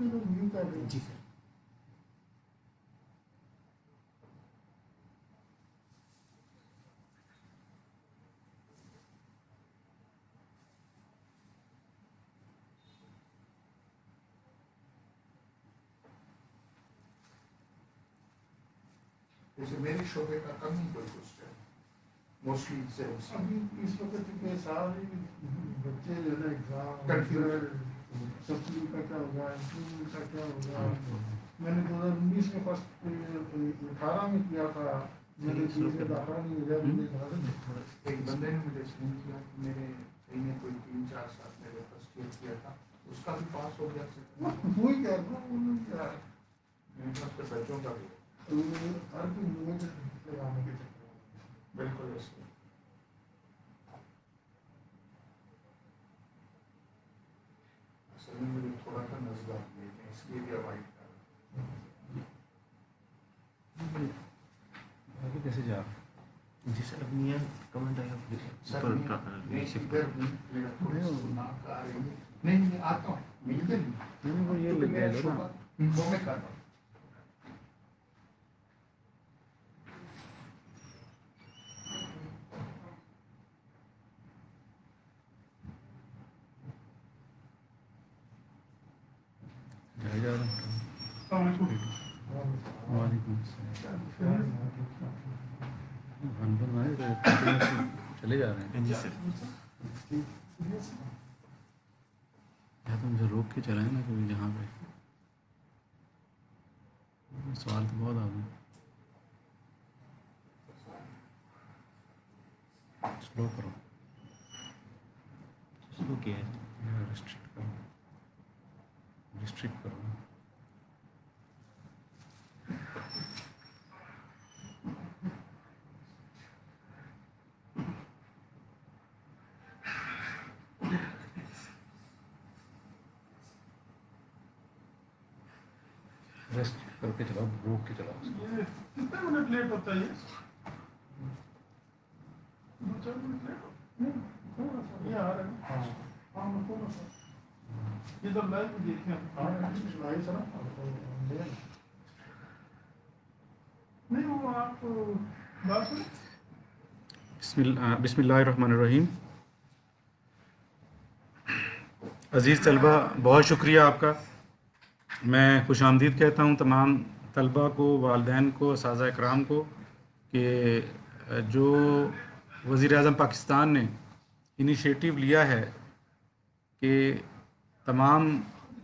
جی سر. جیسے میری شعبے کا کم ہی کوئی کچھ ہے موسٹلی سے ابھی اس وقت کے سارے بچے جو ہے ایگزام سبسڈی کا کیا ہوگا انکریمنٹ کا کیا ہوگا. میں نے 2019 میں فرسٹ 18 میں کیا تھا. میں نے 20 میں داخلہ نہیں ملا. مجھے ایک بندے نے مجھے فون کیا کہ میرے نے کوئی 3-4 سال میرے فرسٹ ایئر کیا تھا اس کا بھی پاس ہو گیا. وہی کہہ رہا ہوں کیا بچوں کا بھی ہر کوئی موت لگانے کے چکر میں. بالکل ایسے اصل میں مجھے تھوڑا سا نزلہ اس لیے بھی اوائڈ کر ابھی کیسے جا رہا جی سر. اب میاں کمنٹ آئے گا نہیں آتا ہوں ملتے نہیں وہ یہ لگ گیا نا وہ میں کرتا ہوں. جا رہا ہوں. وعلیکم السلام. چلے جا رہے ہیں جی سر. یا تو مجھے روک کے چلائیں نا کبھی جہاں پہ سوال تو بہت آ گئے. سلو کرو. سلو کیا ہے ریسٹرکٹ کرو. ریسٹرکٹ کرو. ریسٹ کر کے چلاؤ. روک کے چلاؤ. کتنے منٹ لیٹ ہوتا ہے یہ 2-4 منٹ لیٹ تھوڑا سا یہ آ رہا ہے. ہاں تھوڑا سا یہ تو لائیو دیکھیں نہیں وہ آپ بات بسم اللہ الرحمن الرحیم. عزیز طلبہ بہت شکریہ آپ کا. میں خوش آمدید کہتا ہوں تمام طلبہ کو, والدین کو, اساتذہ اکرام کو کہ جو وزیر اعظم پاکستان نے انیشیٹو لیا ہے کہ تمام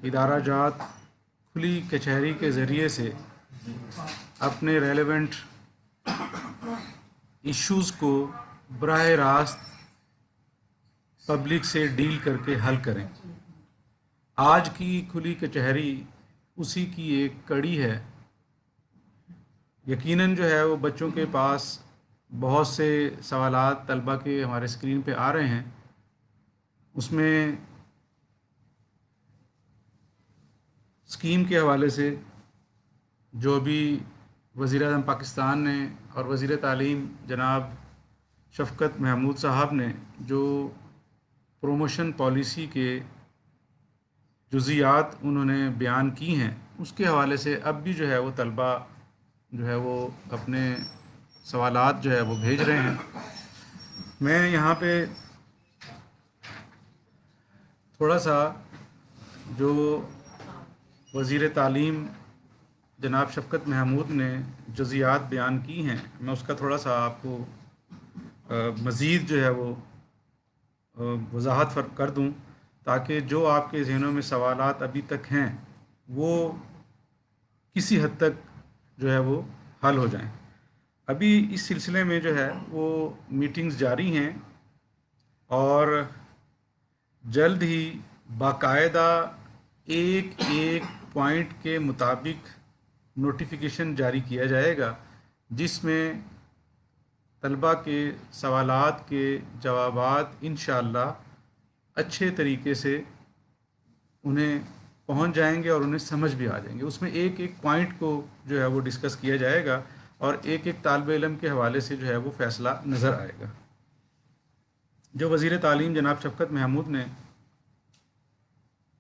ادارہ جات کھلی کچہری کے ذریعے سے اپنے ریلیونٹ ایشوز کو براہ راست پبلک سے ڈیل کر کے حل کریں. آج کی کھلی کچہری اسی کی ایک کڑی ہے. یقیناً جو ہے وہ بچوں کے پاس بہت سے سوالات طلبہ کے ہمارے اسکرین پہ آ رہے ہیں. اس میں اسکیم کے حوالے سے جو بھی وزیر اعظم پاکستان نے اور وزیر تعلیم جناب شفقت محمود صاحب نے جو پروموشن پالیسی کے جزیات انہوں نے بیان کی ہیں اس کے حوالے سے اب بھی جو ہے وہ طلبہ جو ہے وہ اپنے سوالات جو ہے وہ بھیج رہے ہیں. میں یہاں پہ تھوڑا سا جو وزیر تعلیم جناب شفقت محمود نے جزیات بیان کی ہیں میں اس کا تھوڑا سا آپ کو مزید جو ہے وہ وضاحت کر دوں تاکہ جو آپ کے ذہنوں میں سوالات ابھی تک ہیں وہ کسی حد تک جو ہے وہ حل ہو جائیں. ابھی اس سلسلے میں جو ہے وہ میٹنگز جاری ہیں اور جلد ہی باقاعدہ ایک ایک پوائنٹ کے مطابق نوٹیفیکیشن جاری کیا جائے گا جس میں طلبہ کے سوالات کے جوابات انشاءاللہ اچھے طریقے سے انہیں پہنچ جائیں گے اور انہیں سمجھ بھی آ جائیں گے. اس میں ایک ایک پوائنٹ کو جو ہے وہ ڈسکس کیا جائے گا اور ایک ایک طالب علم کے حوالے سے جو ہے وہ فیصلہ نظر آئے گا. جو وزیر تعلیم جناب شفقت محمود نے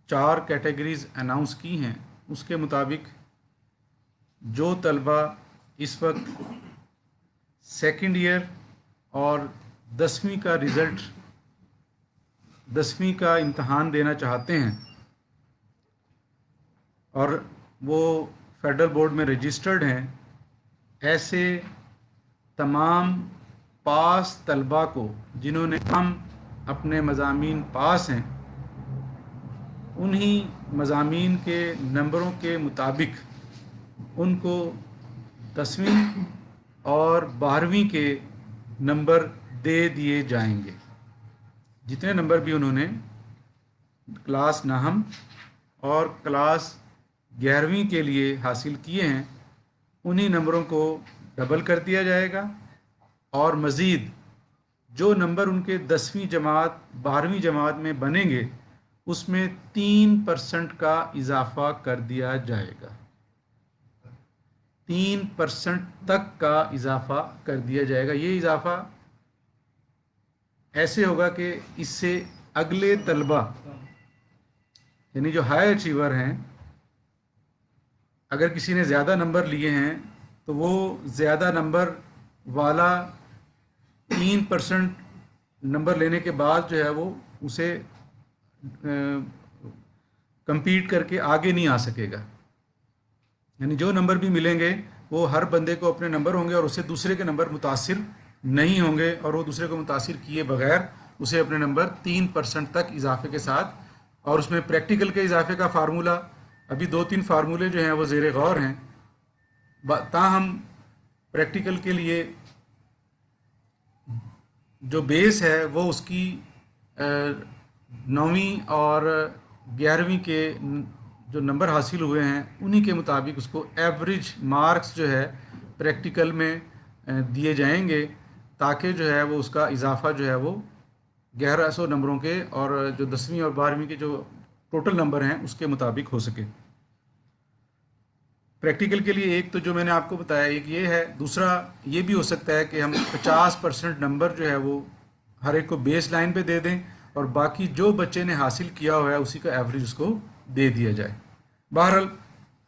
4 کیٹیگریز اناؤنس کی ہیں اس کے مطابق جو طلبہ اس وقت سیکنڈ ایئر اور 10ویں کا رزلٹ 10ویں کا امتحان دینا چاہتے ہیں اور وہ فیڈرل بورڈ میں رجسٹرڈ ہیں، ایسے تمام پاس طلباء کو جنہوں نے ہم اپنے مضامین پاس ہیں، انہی مضامین کے نمبروں کے مطابق ان کو 10ویں اور 12ویں کے نمبر دے دیے جائیں گے۔ جتنے نمبر بھی انہوں نے کلاس نہم اور کلاس 11ویں کے لیے حاصل کیے ہیں، انہی نمبروں کو ڈبل کر دیا جائے گا، اور مزید جو نمبر ان کے 10ویں جماعت 12ویں جماعت میں بنیں گے اس میں 3% کا اضافہ کر دیا جائے گا۔ 3% تک کا اضافہ کر دیا جائے گا۔ یہ اضافہ ایسے ہوگا کہ اس سے اگلے طلبہ یعنی جو ہائی اچیور ہیں، اگر کسی نے زیادہ نمبر لیے ہیں تو وہ زیادہ نمبر والا 3% نمبر لینے کے بعد جو ہے وہ اسے کمپیٹ کر کے آگے نہیں آ سکے گا۔ یعنی جو نمبر بھی ملیں گے وہ ہر بندے کو اپنے نمبر ہوں گے اور اسے دوسرے کے نمبر متاثر نہیں ہوں گے، اور وہ دوسرے کو متاثر کیے بغیر اسے اپنے نمبر 3% تک اضافے کے ساتھ، اور اس میں پریکٹیکل کے اضافے کا فارمولہ ابھی 2-3 فارمولے جو ہیں وہ زیر غور ہیں، تاہم پریکٹیکل کے لیے جو بیس ہے وہ اس کی 9ویں اور 11ویں کے جو نمبر حاصل ہوئے ہیں انہی کے مطابق اس کو ایوریج مارکس جو ہے پریکٹیکل میں دیے جائیں گے، تاکہ جو ہے وہ اس کا اضافہ جو ہے وہ 1100 نمبروں کے اور جو 10ویں اور 12ویں کے جو ٹوٹل نمبر ہیں اس کے مطابق ہو سکے۔ پریکٹیکل کے لیے ایک تو جو میں نے آپ کو بتایا ایک یہ ہے، دوسرا یہ بھی ہو سکتا ہے کہ ہم 50% نمبر جو ہے وہ ہر ایک کو بیس لائن پہ دے دیں اور باقی جو بچے نے حاصل کیا ہوا ہے اسی کا ایوریج اس کو دے دیا جائے۔ بہرحال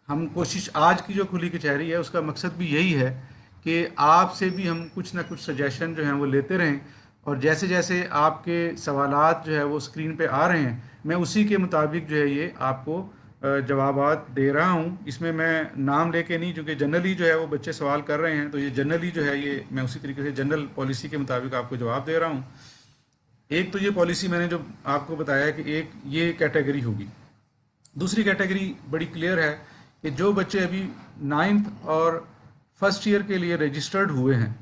ہم کوشش آج کی جو کھلی کچہری ہے اس کا مقصد بھی یہی ہے کہ آپ سے بھی ہم کچھ نہ کچھ سجیشن جو ہیں وہ لیتے رہیں، اور جیسے جیسے آپ کے سوالات جو ہے وہ اسکرین پہ آ رہے ہیں میں اسی کے مطابق جو ہے یہ آپ کو جوابات دے رہا ہوں۔ اس میں نام لے کے نہیں، چونکہ جنرلی جو ہے وہ بچے سوال کر رہے ہیں تو یہ جنرلی جو ہے یہ میں اسی طریقے سے جنرل پالیسی کے مطابق آپ کو جواب دے رہا ہوں۔ ایک تو یہ پالیسی میں نے جو آپ کو بتایا کہ ایک یہ کیٹیگری ہوگی، دوسری کیٹیگری بڑی کلیئر ہے کہ جو بچے ابھی 9th اور 1st ایئر کے لیے رجسٹرڈ ہوئے ہیں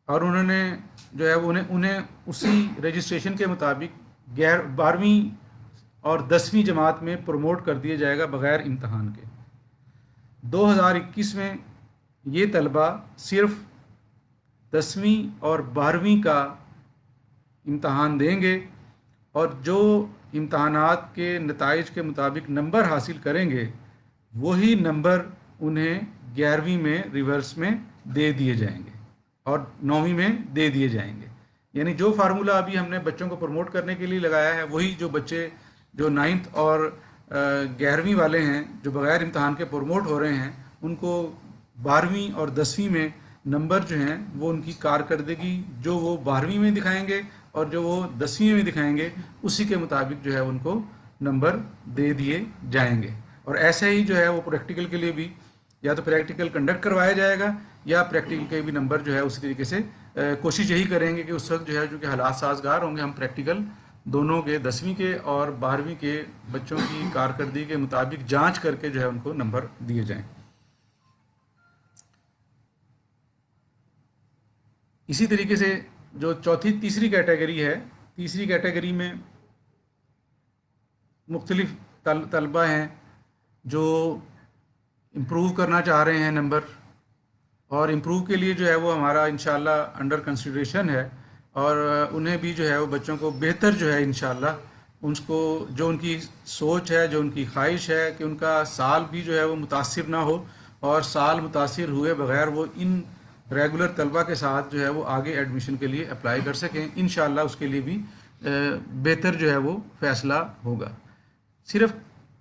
اور انہوں نے جو ہے وہ انہیں اسی رجسٹریشن کے مطابق 12ویں اور 10ویں جماعت میں پروموٹ کر دیا جائے گا بغیر امتحان کے۔ 2021 میں یہ طلبہ صرف 10ویں اور 12ویں کا امتحان دیں گے، اور جو امتحانات کے نتائج کے مطابق نمبر حاصل کریں گے وہی نمبر انہیں 11ویں میں ریورس میں دے دیے جائیں گے اور 9ویں میں دے دیے جائیں گے۔ یعنی جو فارمولہ ابھی ہم نے بچوں کو پروموٹ کرنے کے لیے لگایا ہے وہی جو بچے جو 9th اور 11ویں والے ہیں جو بغیر امتحان کے پروموٹ ہو رہے ہیں ان کو 12ویں اور 10ویں میں نمبر جو ہیں وہ ان کی کارکردگی جو وہ 12ویں میں دکھائیں گے اور جو وہ 10ویں میں دکھائیں گے اسی کے مطابق جو ہے ان کو نمبر دے دیے جائیں گے۔ اور ایسے ہی جو ہے وہ پریکٹیکل کے لیے بھی یا تو پریکٹیکل کنڈکٹ کروایا جائے گا یا پریکٹیکل کے بھی نمبر جو ہے اسی طریقے سے کوشش یہی کریں گے کہ اس وقت جو ہے چونکہ حالات سازگار ہوں گے ہم پریکٹیکل دونوں کے 10ویں کے اور 12ویں کے بچوں کی کارکردگی کے مطابق جانچ کر کے جو ہے ان کو نمبر دیے جائیں۔ اسی طریقے سے جو تیسری کیٹیگری ہے، تیسری کیٹیگری میں مختلف طلبہ ہیں جو امپروو کرنا چاہ رہے ہیں نمبر، اور امپروو کے لیے جو ہے وہ ہمارا انشاءاللہ انڈر کنسیڈریشن ہے، اور انہیں بھی جو ہے وہ بچوں کو بہتر جو ہے انشاءاللہ ان کو جو ان کی سوچ ہے جو ان کی خواہش ہے کہ ان کا سال بھی جو ہے وہ متاثر نہ ہو اور سال متاثر ہوئے بغیر وہ ان ریگولر طلبہ کے ساتھ جو ہے وہ آگے ایڈمیشن کے لیے اپلائی کر سکیں، انشاءاللہ اس کے لیے بھی بہتر جو ہے وہ فیصلہ ہوگا۔ صرف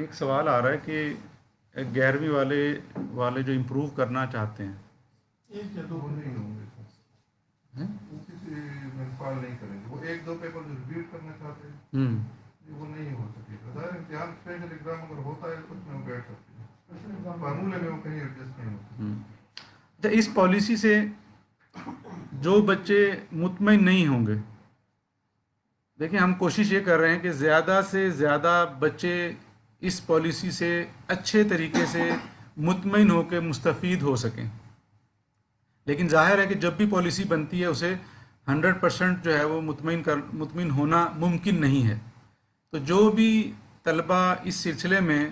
ایک سوال آ رہا ہے کہ 11ویں والے جو امپروو کرنا چاہتے ہیں ایک یا دو وہ نہیں ہوں گے سر، وہ کسی میں فال نہیں کریں گے، وہ ایک دو پیپر جو ریپیٹ کرنا چاہتے ہیں وہ نہیں ہو سکے گا. ظاہر امتحان اسپیشل ایگزام اگر ہوتا ہے تو اس میں وہ بیٹھ سکتے ہیں، معمولے میں وہ کہیں ایڈجسٹ نہیں ہو سکتے. اچھا، اس پالیسی سے جو بچے مطمئن نہیں ہوں گے، دیکھیں ہم کوشش یہ کر رہے ہیں کہ زیادہ سے زیادہ بچے اس پالیسی سے اچھے طریقے سے مطمئن ہو کے مستفید ہو سکیں، لیکن ظاہر ہے کہ جب بھی پالیسی بنتی ہے اسے 100% جو ہے وہ مطمئن ہونا ممکن نہیں ہے. تو جو بھی طلبہ اس سلسلے میں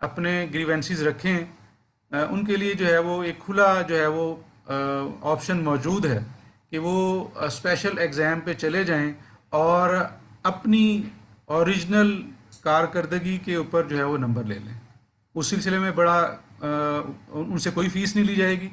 اپنے گریونسز رکھیں، ان کے لیے جو ہے وہ ایک کھلا جو ہے وہ آپشن موجود ہے کہ وہ اسپیشل ایگزام پہ چلے جائیں اور اپنی اوریجنل کارکردگی کے اوپر جو ہے وہ نمبر لے لیں. اس سلسلے میں بڑا ان سے کوئی فیس نہیں لی جائے گی.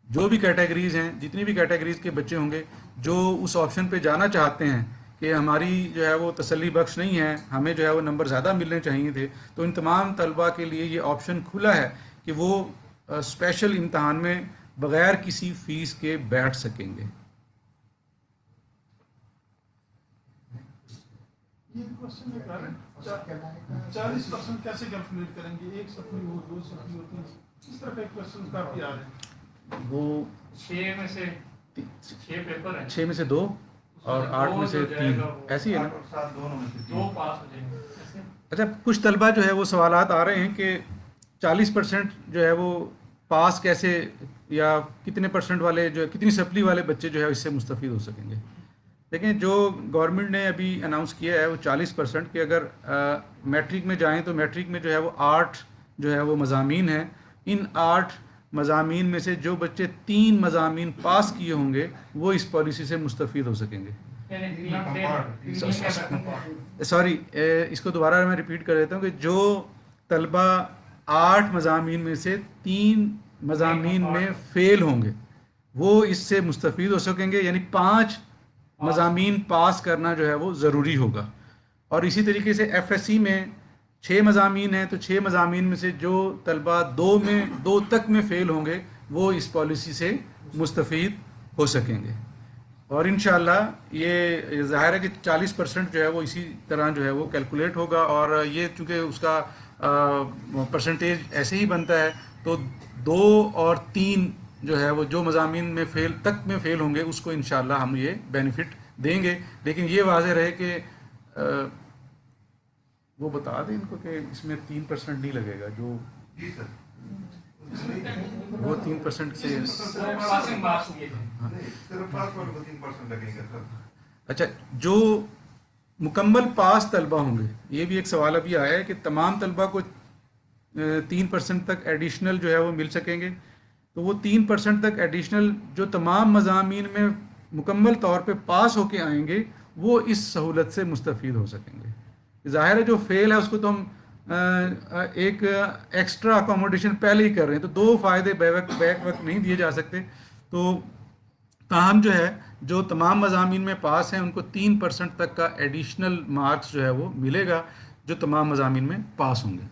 جو بھی کیٹیگریز ہیں، جتنی بھی کیٹیگریز کے بچے ہوں گے جو اس آپشن پہ جانا چاہتے ہیں کہ ہماری جو ہے وہ تسلی بخش نہیں ہے، ہمیں جو ہے وہ نمبر زیادہ ملنے چاہیے تھے، تو ان تمام طلبہ کے لیے یہ آپشن کھلا ہے کہ وہ اسپیشل امتحان میں بغیر کسی فیس کے بیٹھ سکیں گے. یہ کوشچن میں کہا ہے 40% کیسے کیلکولیٹ کریں گے؟ ایک صفحی ہو، دو صفحی ہو، اس طرح کے کوشچن کافی آ رہے ہیں. وہ 6 میں سے 6 پیپر ہیں، 6 میں سے 2 اور 8 میں سے 3 ایسی ہے نا. 7 دونوں میں سے 2 پاس ہو جائیں گے. اچھا، کچھ طلبہ جو ہے وہ سوالات آ رہے ہیں کہ 40% جو ہے وہ پاس کیسے، یا کتنے پرسنٹ والے جو کتنی سپلی والے بچے جو ہے اس سے مستفید ہو سکیں گے. دیکھیں جو گورنمنٹ نے ابھی اناؤنس کیا ہے وہ 40% کہ اگر میٹرک میں جائیں تو میٹرک میں جو ہے وہ 8 جو ہے وہ مضامین ہیں. ان 8 مضامین میں سے جو بچے 3 مضامین پاس کیے ہوں گے وہ اس پالیسی سے مستفید ہو سکیں گے. سوری، اس کو دوبارہ میں ریپیٹ کر دیتا ہوں کہ جو طلبہ 8 مضامین میں سے 3 مضامین میں فیل ہوں گے وہ اس سے مستفید ہو سکیں گے، یعنی 5 مضامین پاس کرنا جو ہے وہ ضروری ہوگا. اور اسی طریقے سے ایف ایس سی میں 6 مضامین ہیں تو 6 مضامین میں سے جو طلبہ 2 تک میں فیل ہوں گے وہ اس پالیسی سے مستفید ہو سکیں گے. اور انشاءاللہ یہ ظاہر ہے کہ 40% جو ہے وہ اسی طرح جو ہے وہ کیلکولیٹ ہوگا، اور یہ چونکہ اس کا پرسنٹیج ایسے ہی بنتا ہے تو 2 اور 3 جو ہے وہ جو مضامین میں فیل ہوں گے اس کو انشاءاللہ ہم یہ بینیفٹ دیں گے. لیکن یہ واضح رہے کہ وہ بتا دیں ان کو کہ اس میں 3% نہیں لگے گا، جو جی سر، وہ 3% سے پاسنگ مارکس یہ ہیں. صرف پاس والے کو 3% لگیں گے سر. اچھا، جو مکمل پاس طلبہ ہوں گے، یہ بھی ایک سوال ابھی آیا ہے کہ تمام طلبہ کو 3% تک ایڈیشنل جو ہے وہ مل سکیں گے. تو وہ 3% تک ایڈیشنل جو تمام مضامین میں مکمل طور پہ پاس ہو کے آئیں گے وہ اس سہولت سے مستفید ہو سکیں گے. ظاہر ہے جو فیل ہے اس کو تو ہم ایک ایکسٹرا اکوموڈیشن پہلے ہی کر رہے ہیں، تو 2 فائدے بیک وقت نہیں دیے جا سکتے. تو تاہم جو ہے جو تمام مضامین میں پاس ہیں ان کو 3% تک کا ایڈیشنل مارکس جو ہے وہ ملے گا جو تمام مضامین میں پاس ہوں گے.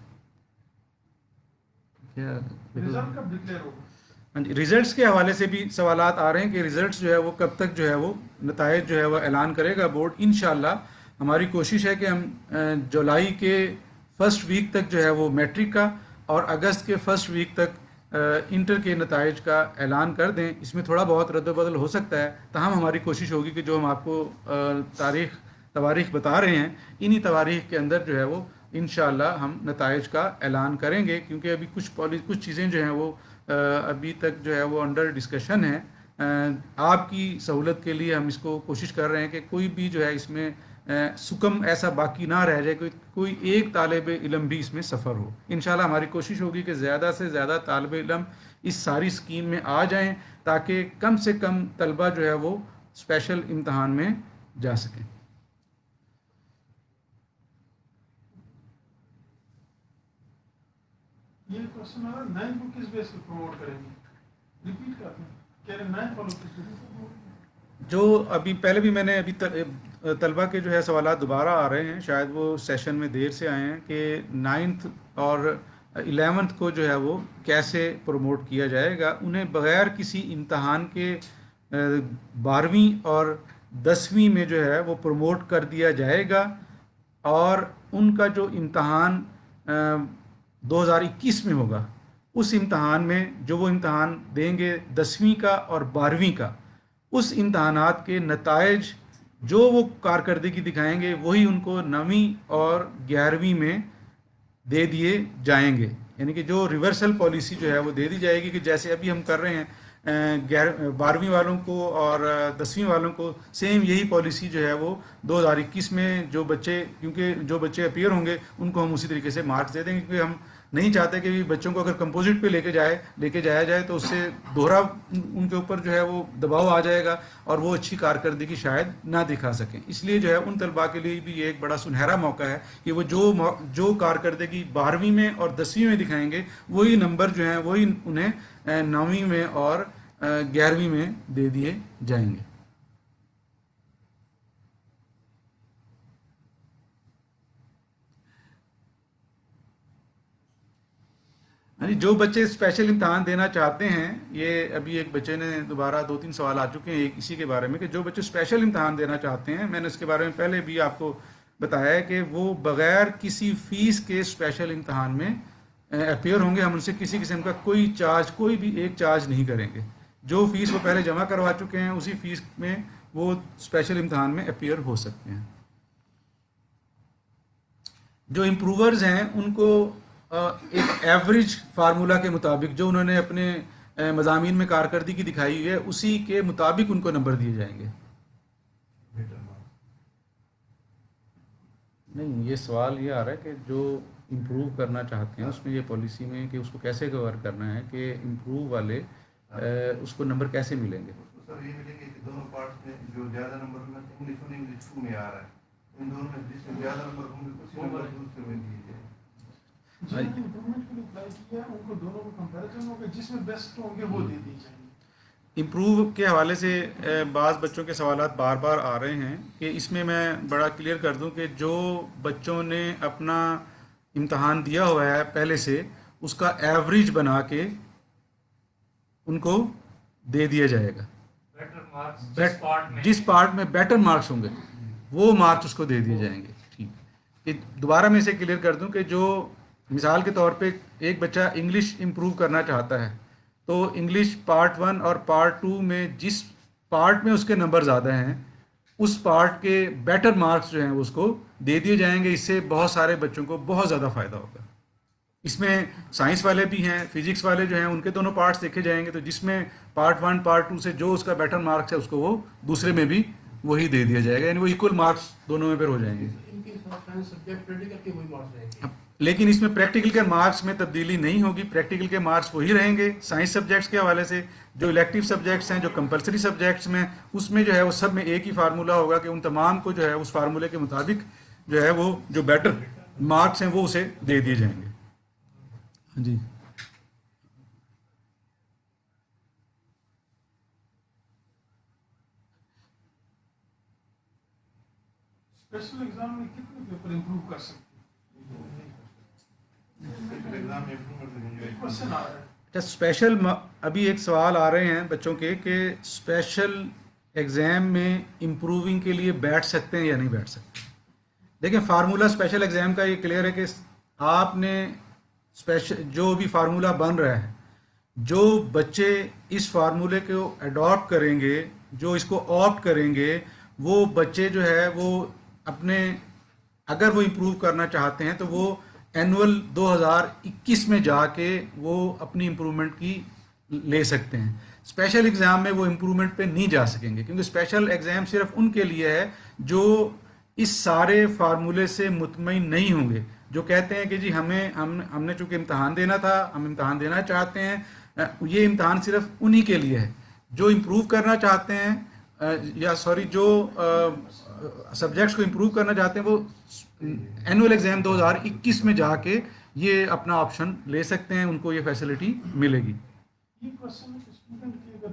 رزلٹ کب ڈکلیئر ہوگا؟ ہاں جی، ریزلٹس کے حوالے سے بھی سوالات آ رہے ہیں کہ ریزلٹس جو ہے وہ کب تک جو ہے وہ نتائج جو ہے وہ اعلان کرے گا بورڈ. انشاءاللہ ہماری کوشش ہے کہ ہم جولائی کے فرسٹ ویک تک جو ہے وہ میٹرک کا اور اگست کے فرسٹ ویک تک انٹر کے نتائج کا اعلان کر دیں. اس میں تھوڑا بہت رد و بدل ہو سکتا ہے، تاہم ہماری کوشش ہوگی کہ جو ہم آپ کو تواریخ بتا رہے ہیں انہی تواریخ کے اندر جو ہے وہ انشاءاللہ ہم نتائج کا اعلان کریں گے. کیونکہ ابھی کچھ چیزیں جو ہیں وہ ابھی تک جو ہے وہ انڈر ڈسکشن ہیں. آپ کی سہولت کے لیے ہم اس کو کوشش کر رہے ہیں کہ کوئی بھی جو ہے اس میں سکم ایسا باقی نہ رہ جائے، کوئی ایک طالب علم بھی اس میں سفر ہو. انشاءاللہ ہماری کوشش ہوگی کہ زیادہ سے زیادہ طالب علم اس ساری اسکیم میں آ جائیں تاکہ کم سے کم طلبہ جو ہے وہ اسپیشل امتحان میں جا سکیں. یہ کوشچن آ رہا ہے نئے کو کس بیس پہ پروموٹ کریں گے؟ ریپیٹ کرتے ہیں، کہہ رہے ہیں نئے فالو کس بیس پہ؟ جو ابھی پہلے بھی میں نے طلبہ کے جو ہے سوالات دوبارہ آ رہے ہیں، شاید وہ سیشن میں دیر سے آئے ہیں، کہ 9th اور 11th کو جو ہے وہ کیسے پروموٹ کیا جائے گا. انہیں بغیر کسی امتحان کے 12ویں اور 10ویں میں جو ہے وہ پروموٹ کر دیا جائے گا، اور ان کا جو امتحان 2021 میں ہوگا، اس امتحان میں جو وہ امتحان دیں گے 10ویں کا اور 12ویں کا، اس امتحانات کے نتائج جو وہ کارکردگی دکھائیں گے وہی ان کو 9ویں اور 11ویں میں دے دیے جائیں گے. یعنی کہ جو ریورسل پالیسی جو ہے وہ دے دی جائے گی، کہ جیسے ابھی ہم کر رہے ہیں 12ویں والوں کو اور 10ویں والوں کو سیم یہی پالیسی جو ہے وہ 2021 میں جو بچے، کیونکہ جو بچے اپیئر ہوں گے ان کو ہم اسی طریقے سے مارکس دے دیں گے، کیونکہ ہم نہیں چاہتے کہ بچوں کو اگر کمپوزٹ پہ لے کے جایا جائے تو اس سے دوہرا ان کے اوپر جو ہے وہ دباؤ آ جائے گا اور وہ اچھی کارکردگی شاید نہ دکھا سکیں. اس لیے جو ہے ان طلباء کے لیے بھی یہ ایک بڑا سنہرا موقع ہے کہ وہ جو کارکردگی 12ویں میں اور 10ویں میں دکھائیں گے وہی نمبر جو ہیں وہی انہیں 9ویں میں اور 11ویں میں دے دیے جائیں گے. جو بچے اسپیشل امتحان دینا چاہتے ہیں، یہ ابھی ایک بچے نے دوبارہ 2-3 سوال آ چکے ہیں ایک اسی کے بارے میں، کہ جو بچے اسپیشل امتحان دینا چاہتے ہیں، میں نے اس کے بارے میں پہلے بھی آپ کو بتایا ہے کہ وہ بغیر کسی فیس کے اسپیشل امتحان میں اپیئر ہوں گے. ہم ان سے کسی قسم کا کوئی بھی ایک چارج نہیں کریں گے. جو فیس وہ پہلے جمع کروا چکے ہیں اسی فیس میں وہ اسپیشل امتحان میں اپیئر ہو سکتے ہیں. جو امپروورز ہیں ان کو ایک ایوریج فارمولا کے مطابق جو انہوں نے اپنے مضامین میں کارکردگی دکھائی ہوئی ہے اسی کے مطابق ان کو نمبر دیے جائیں گے. نہیں، یہ سوال یہ آ رہا ہے کہ جو امپروو کرنا چاہتے ہیں اس میں یہ پالیسی میں کہ اس کو کیسے کور کرنا ہے، کہ امپروو والے اس کو نمبر کیسے ملیں گے. سر یہ ملے گا کہ دونوں پارٹس میں جو زیادہ نمبر میں انگلش اور انگلش 2 میں آ رہا ہے، ان دونوں میں جس میں زیادہ نمبر ہوں گے اسی نمبر دوسرے میں دیے جائیں. جنہوں نے امپرومنٹ کے لیے اپلائی کیا ہے ان کو دونوں کو کمپیریزن ہوگا، جس میں بیسٹ ہوں گے وہ دے دی جائیں گے. امپروو کے حوالے سے بعض بچوں کے سوالات بار بار آ رہے ہیں، کہ اس میں بڑا کلیئر کر دوں کہ جو بچوں نے اپنا امتحان دیا ہوا ہے پہلے سے اس کا ایوریج بنا کے ان کو دے دیا جائے گا. جس پارٹ میں بیٹر مارکس ہوں گے وہ مارکس اس کو دے دیے جائیں گے. ٹھیک کہ دوبارہ میں اسے کلیئر کر دوں کہ جو مثال کے طور پہ ایک بچہ انگلش امپروو کرنا چاہتا ہے تو انگلش پارٹ 1 اور پارٹ 2 میں جس پارٹ میں اس کے نمبر زیادہ ہیں اس پارٹ کے بیٹر مارکس جو ہیں اس کو دے دیے جائیں گے. اس سے بہت سارے بچوں کو بہت زیادہ فائدہ ہوگا. اس میں سائنس والے بھی ہیں، فزکس والے جو ہیں ان کے دونوں پارٹس دیکھے جائیں گے، تو جس میں پارٹ 1 پارٹ 2 سے جو اس کا بیٹر مارکس ہے اس کو وہ دوسرے میں بھی وہی دے دیا جائے گا. یعنی وہ ایکول مارکس دونوں میں پھر ہو جائیں گے. لیکن اس میں پریکٹیکل کے مارکس میں تبدیلی نہیں ہوگی. پریکٹیکل کے مارکس وہی رہیں گے. سائنس سبجیکٹس کے حوالے سے جو الیکٹیو سبجیکٹس ہیں، جو کمپلسری سبجیکٹس میں، اس میں جو ہے وہ سب میں ایک ہی فارمولا ہوگا کہ ان تمام کو جو ہے اس فارمولے کے مطابق جو ہے وہ جو بیٹر مارکس ہیں وہ اسے دے دیے جائیں گے. جی اسپیشل ایگزام میں کتنے پیپر امپروو کر سکتے ہیں؟ اسپیشل ابھی ایک سوال آ رہے ہیں بچوں کے کہ اسپیشل ایگزام میں امپروونگ کے لیے بیٹھ سکتے ہیں یا نہیں بیٹھ سکتے. دیکھیں فارمولا اسپیشل ایگزام کا یہ کلیئر ہے کہ آپ نے جو بھی فارمولا بن رہا ہے، جو بچے اس فارمولے کو اڈاپٹ کریں گے، جو اس کو آپٹ کریں گے، وہ بچے جو ہے وہ اپنے اگر وہ امپروو کرنا چاہتے ہیں تو وہ اینول 2021 میں جا کے وہ اپنی امپرومنٹ کی لے سکتے ہیں. اسپیشل ایگزام میں وہ امپرومنٹ پہ نہیں جا سکیں گے، کیونکہ اسپیشل ایگزام صرف ان کے لیے ہے جو اس سارے فارمولے سے مطمئن نہیں ہوں گے، جو کہتے ہیں کہ جی ہم نے چونکہ امتحان دینا تھا، ہم امتحان دینا چاہتے ہیں. یہ امتحان صرف انہی کے لیے ہے جو امپروو کرنا چاہتے ہیں، جو سبجیکٹس کو امپروو کرنا چاہتے ہیں، وہ اینول ایگزام 2021 میں جا کے یہ اپنا آپشن لے سکتے ہیں. ان کو یہ فیسلٹی ملے گی. یہ کوشچن ہے کہ اسٹوڈنٹ کی اگر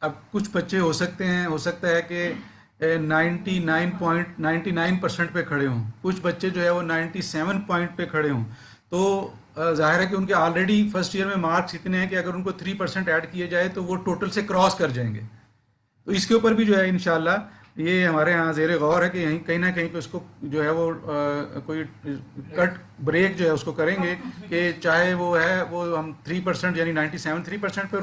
اب کچھ بچے ہو سکتا ہے کہ 99.99% پہ کھڑے ہوں، کچھ بچے جو ہے وہ 97 پوائنٹ پہ کھڑے ہوں، تو ظاہر ہے کہ ان کے آلریڈی فرسٹ ایئر میں مارکس اتنے ہیں کہ اگر ان کو 3% ایڈ کیے جائے تو وہ ٹوٹل سے کراس کر جائیں گے. تو اس کے اوپر بھی جو ہے انشاءاللہ یہ ہمارے ہاں زیر غور ہے کہ یہیں کہیں نہ کہیں پہ اس کو جو ہے وہ کوئی کٹ بریک جو ہے اس کو کریں گے کہ چاہے وہ ہے وہ ہم 3% یعنی 97 پہ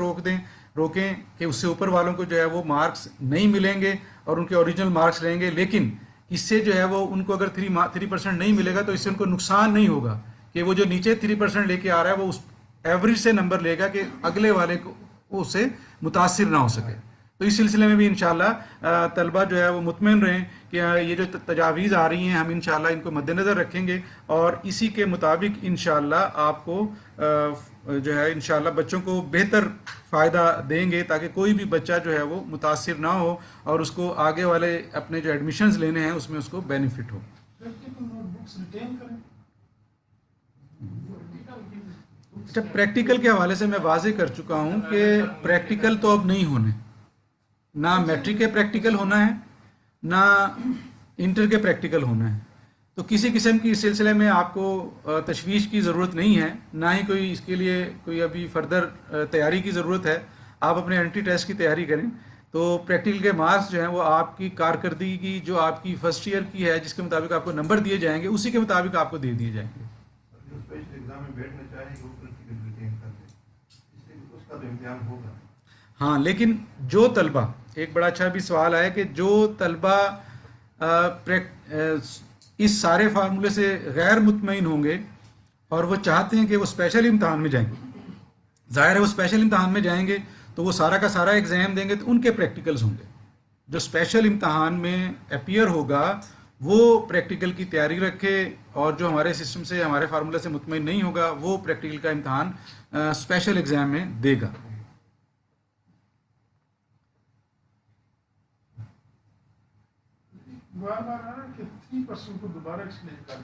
روکیں کہ اس سے اوپر والوں کو جو ہے وہ مارکس نہیں ملیں گے اور ان کے اوریجنل مارکس رہیں گے، لیکن اس سے جو ہے وہ ان کو اگر 3% نہیں ملے گا تو اس سے ان کو نقصان نہیں ہوگا کہ وہ جو نیچے 3% لے کے آ رہا ہے وہ اس ایوریج سے نمبر لے گا کہ اگلے والے کو اس سے متاثر نہ ہو سکے. تو اس سلسلے میں بھی انشاءاللہ طلبہ جو ہے وہ مطمئن رہیں کہ یہ جو تجاویز آ رہی ہیں ہم انشاءاللہ ان کو مد نظر رکھیں گے اور اسی کے مطابق انشاءاللہ آپ کو جو ہے انشاءاللہ بچوں کو بہتر فائدہ دیں گے تاکہ کوئی بھی بچہ جو ہے وہ متاثر نہ ہو اور اس کو آگے والے اپنے جو ایڈمیشنز لینے ہیں اس میں اس کو بینیفٹ ہو. پریکٹیکل نوٹ بکس ریٹین کریں. اچھا، پریکٹیکل کے حوالے سے میں واضح کر چکا ہوں کہ پریکٹیکل تو اب نہیں ہونے، نہ میٹرک کے پریکٹیکل ہونا ہے نہ انٹر کے پریکٹیکل ہونا ہے، تو کسی قسم کی اس سلسلے میں آپ کو تشویش کی ضرورت نہیں ہے، نہ ہی کوئی اس کے لیے کوئی ابھی فردر تیاری کی ضرورت ہے. آپ اپنے انٹری ٹیسٹ کی تیاری کریں تو پریکٹیکل کے مارکس جو ہیں وہ آپ کی کارکردگی کی جو آپ کی فرسٹ ایئر کی ہے جس کے مطابق آپ کو نمبر دیے جائیں گے اسی کے مطابق آپ کو دے دیے جائیں گے. جو اسپیشل ایگزام میں بیٹھنا چاہیں گے وہ پریکٹیکل ریٹین کر دیں، اس سے اس کا تو امتحان ہوگا. ہاں، لیکن جو طلبہ، ایک بڑا اچھا بھی سوال ہے کہ جو طلبہ اس سارے فارمولے سے غیر مطمئن ہوں گے اور وہ چاہتے ہیں کہ وہ اسپیشل امتحان میں جائیں گے، ظاہر ہے وہ اسپیشل امتحان میں جائیں گے تو وہ سارا کا سارا ایگزام دیں گے تو ان کے پریکٹیکلز ہوں گے. جو اسپیشل امتحان میں اپیئر ہوگا وہ پریکٹیکل کی تیاری رکھے اور جو ہمارے سسٹم سے ہمارے فارمولہ سے مطمئن نہیں ہوگا وہ پریکٹیکل کا امتحان اسپیشل ایگزام میں دے گا. بار بار آ رہا ہے کہ 3% کو دوبارہ ایکسپلین کریں.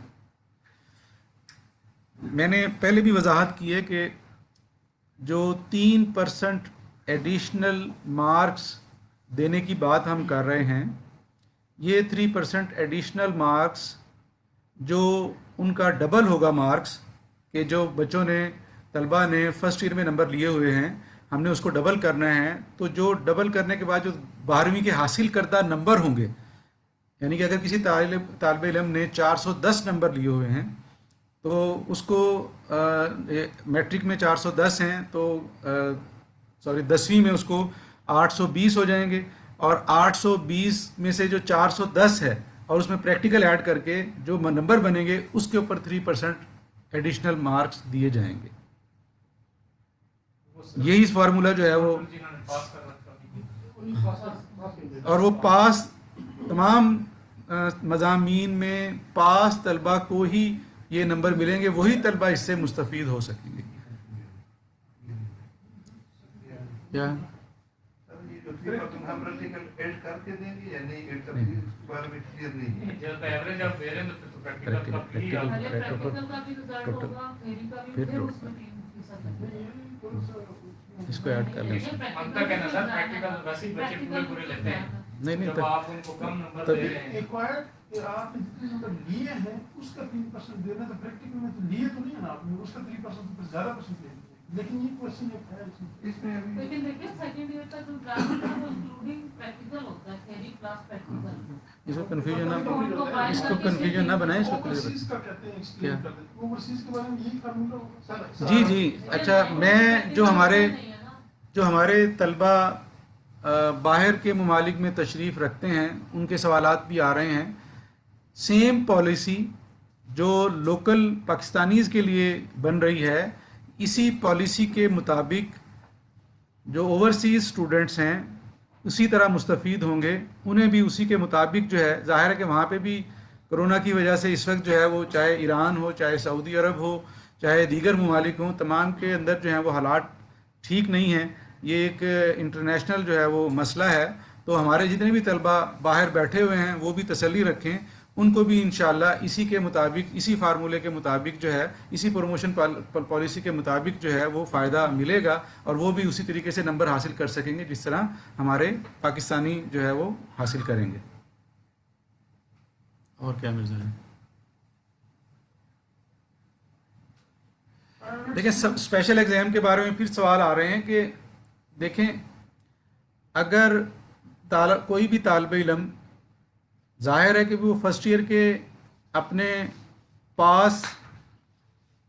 میں نے پہلے بھی وضاحت کی ہے کہ جو 3% ایڈیشنل مارکس دینے کی بات ہم کر رہے ہیں، یہ 3% ایڈیشنل مارکس جو ان کا ڈبل ہوگا مارکس، کہ جو بچوں نے طلبہ نے فرسٹ ایئر میں نمبر لیے ہوئے ہیں ہم نے اس کو ڈبل کرنا ہے، تو جو ڈبل کرنے کے بعد جو 12ویں کے حاصل کردہ نمبر ہوں گے، یعنی کہ اگر کسی طالب علم نے 410 نمبر لیے ہوئے ہیں تو اس کو میٹرک میں 410 ہیں تو 10ویں میں اس کو 820 ہو جائیں گے اور 820 میں سے جو 410 ہے اور اس میں پریکٹیکل ایڈ کر کے جو نمبر بنیں گے اس کے اوپر 3% ایڈیشنل مارکس دیے جائیں گے. یہی فارمولہ جو ہے وہ، اور وہ پاس تمام مضامین میں پاس طلبہ کو ہی یہ نمبر ملیں گے، وہی طلبہ اس سے مستفید ہو سکیں گے. کیا سر یہ جو 3% ہم پریکٹیکل ایڈ کر کے دیں گے یا نہیں ایڈ کر کے اس کے بارے میں کلیئر نہیں ہے. جب ایوریج آپ دے رہے ہیں تو پریکٹیکل کا بھی پریکٹیکل کا بھی رزلٹ ہوگا، تھیوری کا بھی پھر پھر اس میں 3% لگے. اس کو ایڈ کر لیں. ہم تک ہے نا سر پریکٹیکل ویسے ہی بچے پورے پورے لیتے ہیں، نہیں جب آپ ان کو کم نمبر دے رہے ہیں. ایکوائرڈ کہ آپ نے جتنے نمبر لیے ہیں اس کا 3% دینا، تو پریکٹیکل میں تو لیے تو نہیں ہے نا آپ نے، اس کا 3% پر زیادہ پرسنٹ لے لیجیے. لیکن یہ کوشچن ایک ہے اس میں ابھی لیکن دیکھیے سیکنڈ ایئر کا جو ڈرافٹ ہے وہ انکلوڈنگ پریکٹیکل ہوتا ہے، تھیوری پلس پریکٹیکل. اس کو کنفیوژن نہ بنائیں، اس کو اوورسیز کا کہتے ہیں ایکسپلین کر دیں. اوورسیز کے بارے میں یہی فارمولہ ہوگا سر. جی اچھا، میں جو ہمارے طلبہ باہر کے ممالک میں تشریف رکھتے ہیں ان کے سوالات بھی آ رہے ہیں. سیم پالیسی جو لوکل پاکستانیز کے لیے بن رہی ہے اسی پالیسی کے مطابق جو اوورسیز اسٹوڈنٹس ہیں اسی طرح مستفید ہوں گے، انہیں بھی اسی کے مطابق جو ہے، ظاہر ہے کہ وہاں پہ بھی کرونا کی وجہ سے اس وقت جو ہے وہ چاہے ایران ہو، چاہے سعودی عرب ہو، چاہے دیگر ممالک ہوں، تمام کے اندر جو ہیں وہ حالات ٹھیک نہیں ہیں. یہ ایک انٹرنیشنل جو ہے وہ مسئلہ ہے. تو ہمارے جتنے بھی طلبہ باہر بیٹھے ہوئے ہیں وہ بھی تسلی رکھیں، ان کو بھی انشاءاللہ اسی کے مطابق، اسی فارمولے کے مطابق جو ہے، اسی پروموشن پالیسی کے مطابق جو ہے وہ فائدہ ملے گا، اور وہ بھی اسی طریقے سے نمبر حاصل کر سکیں گے جس طرح ہمارے پاکستانی جو ہے وہ حاصل کریں گے۔ اور کیا مرزا ہے؟ دیکھیں اسپیشل ایگزام کے بارے میں پھر سوال آ رہے ہیں کہ دیکھیں اگر کوئی بھی طالب علم، ظاہر ہے کہ وہ فرسٹ ایئر کے اپنے پاس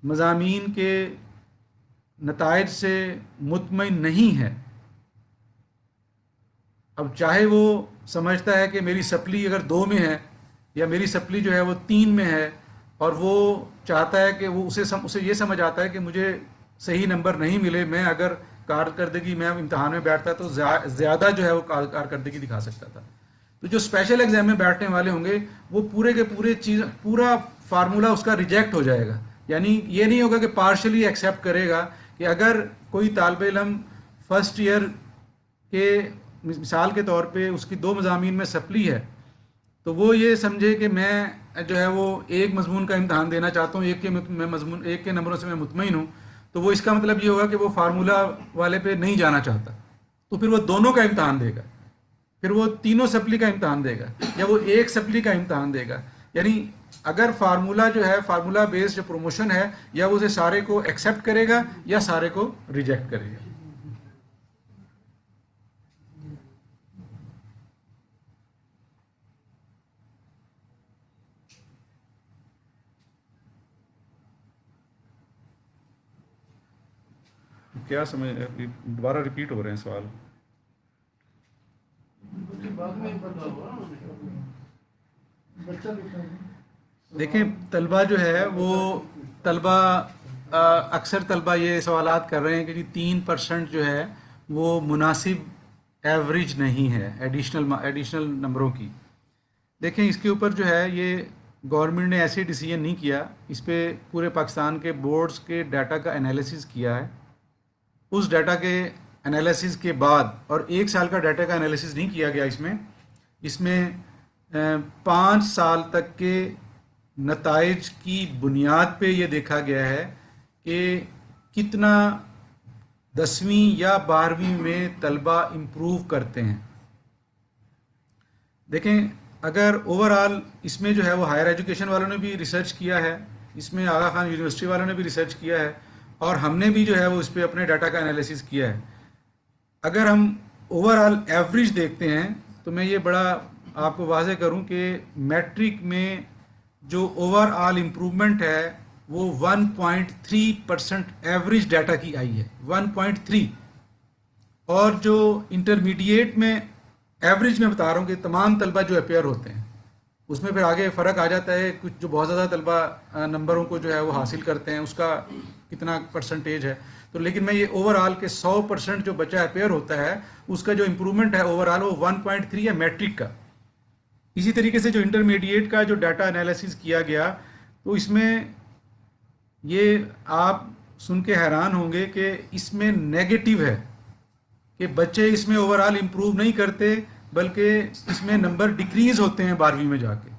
مضامین کے نتائج سے مطمئن نہیں ہے، اب چاہے وہ سمجھتا ہے کہ میری سپلی اگر 2 میں ہے یا میری سپلی جو ہے وہ 3 میں ہے، اور وہ چاہتا ہے کہ وہ اسے یہ سمجھ آتا ہے کہ مجھے صحیح نمبر نہیں ملے، میں اگر کارکردگی میں امتحان میں بیٹھتا تو زیادہ جو ہے وہ کارکردگی دکھا سکتا تھا۔ تو جو اسپیشل ایگزام میں بیٹھنے والے ہوں گے وہ پورے کے پورے پورا فارمولہ اس کا ریجیکٹ ہو جائے گا، یعنی یہ نہیں ہوگا کہ پارشلی ایکسیپٹ کرے گا کہ اگر کوئی طالب علم فرسٹ ایئر کے مثال کے طور پہ اس کی 2 مضامین میں سپلی ہے، تو وہ یہ سمجھے کہ میں جو ہے وہ ایک مضمون کا امتحان دینا چاہتا ہوں، ایک کے نمبروں سے میں مطمئن ہوں، تو وہ اس کا مطلب یہ ہوگا کہ وہ فارمولہ والے پہ نہیں جانا چاہتا، تو پھر وہ دونوں کا امتحان دے گا، پھر وہ تینوں سپلی کا امتحان دے گا، یا وہ ایک سپلی کا امتحان دے گا۔ یعنی اگر فارمولہ جو ہے، فارمولہ بیسڈ جو پروموشن ہے، یا وہ اسے سارے کو ایکسیپٹ کرے گا یا سارے کو ریجیکٹ کرے گا۔ کیا سمجھ، دوبارہ ریپیٹ ہو رہے ہیں سوال؟ دیکھیں طلبہ جو ہے وہ اکثر طلبہ یہ سوالات کر رہے ہیں کہ 3% جو ہے وہ مناسب ایوریج نہیں ہے ایڈیشنل نمبروں کی۔ دیکھیں اس کے اوپر جو ہے یہ گورنمنٹ نے ایسے ڈیسیجن نہیں کیا، اس پہ پورے پاکستان کے بورڈز کے ڈیٹا کا انالیسس کیا ہے، اس ڈیٹا کے انالیسس کے بعد، اور 1 سال کا ڈیٹا کا انالیسس نہیں کیا گیا اس میں 5 سال تک کے نتائج کی بنیاد پہ یہ دیکھا گیا ہے کہ کتنا 10ویں یا 12ویں میں طلبہ امپروو کرتے ہیں۔ دیکھیں اگر اوورآل اس میں جو ہے وہ ہائر ایجوکیشن والوں نے بھی ریسرچ کیا ہے، اس میں آغا خان یونیورسٹی والوں نے بھی ریسرچ کیا ہے، اور ہم نے بھی جو ہے وہ اس پہ اپنے ڈیٹا کا انالیسس کیا ہے۔ اگر ہم اوورآل ایوریج دیکھتے ہیں تو میں یہ بڑا آپ کو واضح کروں کہ میٹرک میں جو اوورآل امپروومنٹ ہے وہ 1.3% ایوریج ڈیٹا کی آئی ہے، 1.3، اور جو انٹرمیڈیٹ میں ایوریج میں بتا رہا ہوں کہ تمام طلبہ جو اپیئر ہوتے ہیں اس میں پھر آگے فرق آ جاتا ہے، کچھ جو بہت زیادہ طلبہ نمبروں کو جو ہے وہ حاصل کرتے ہیں اس کا کتنا پرسنٹیج ہے، تو لیکن میں یہ اوورآل کے 100% جو بچہ اپیئر ہوتا ہے اس کا جو امپروومنٹ ہے اوورآل وہ 1.3 ہے میٹرک کا۔ اسی طریقے سے جو انٹرمیڈیٹ کا جو ڈیٹا انالیسس کیا گیا تو اس میں یہ آپ سن کے حیران ہوں گے کہ اس میں نیگیٹو ہے کہ بچے اس میں اوورآل امپروو نہیں کرتے بلکہ اس میں نمبر ڈیکریز ہوتے ہیں 12ویں میں جا کے،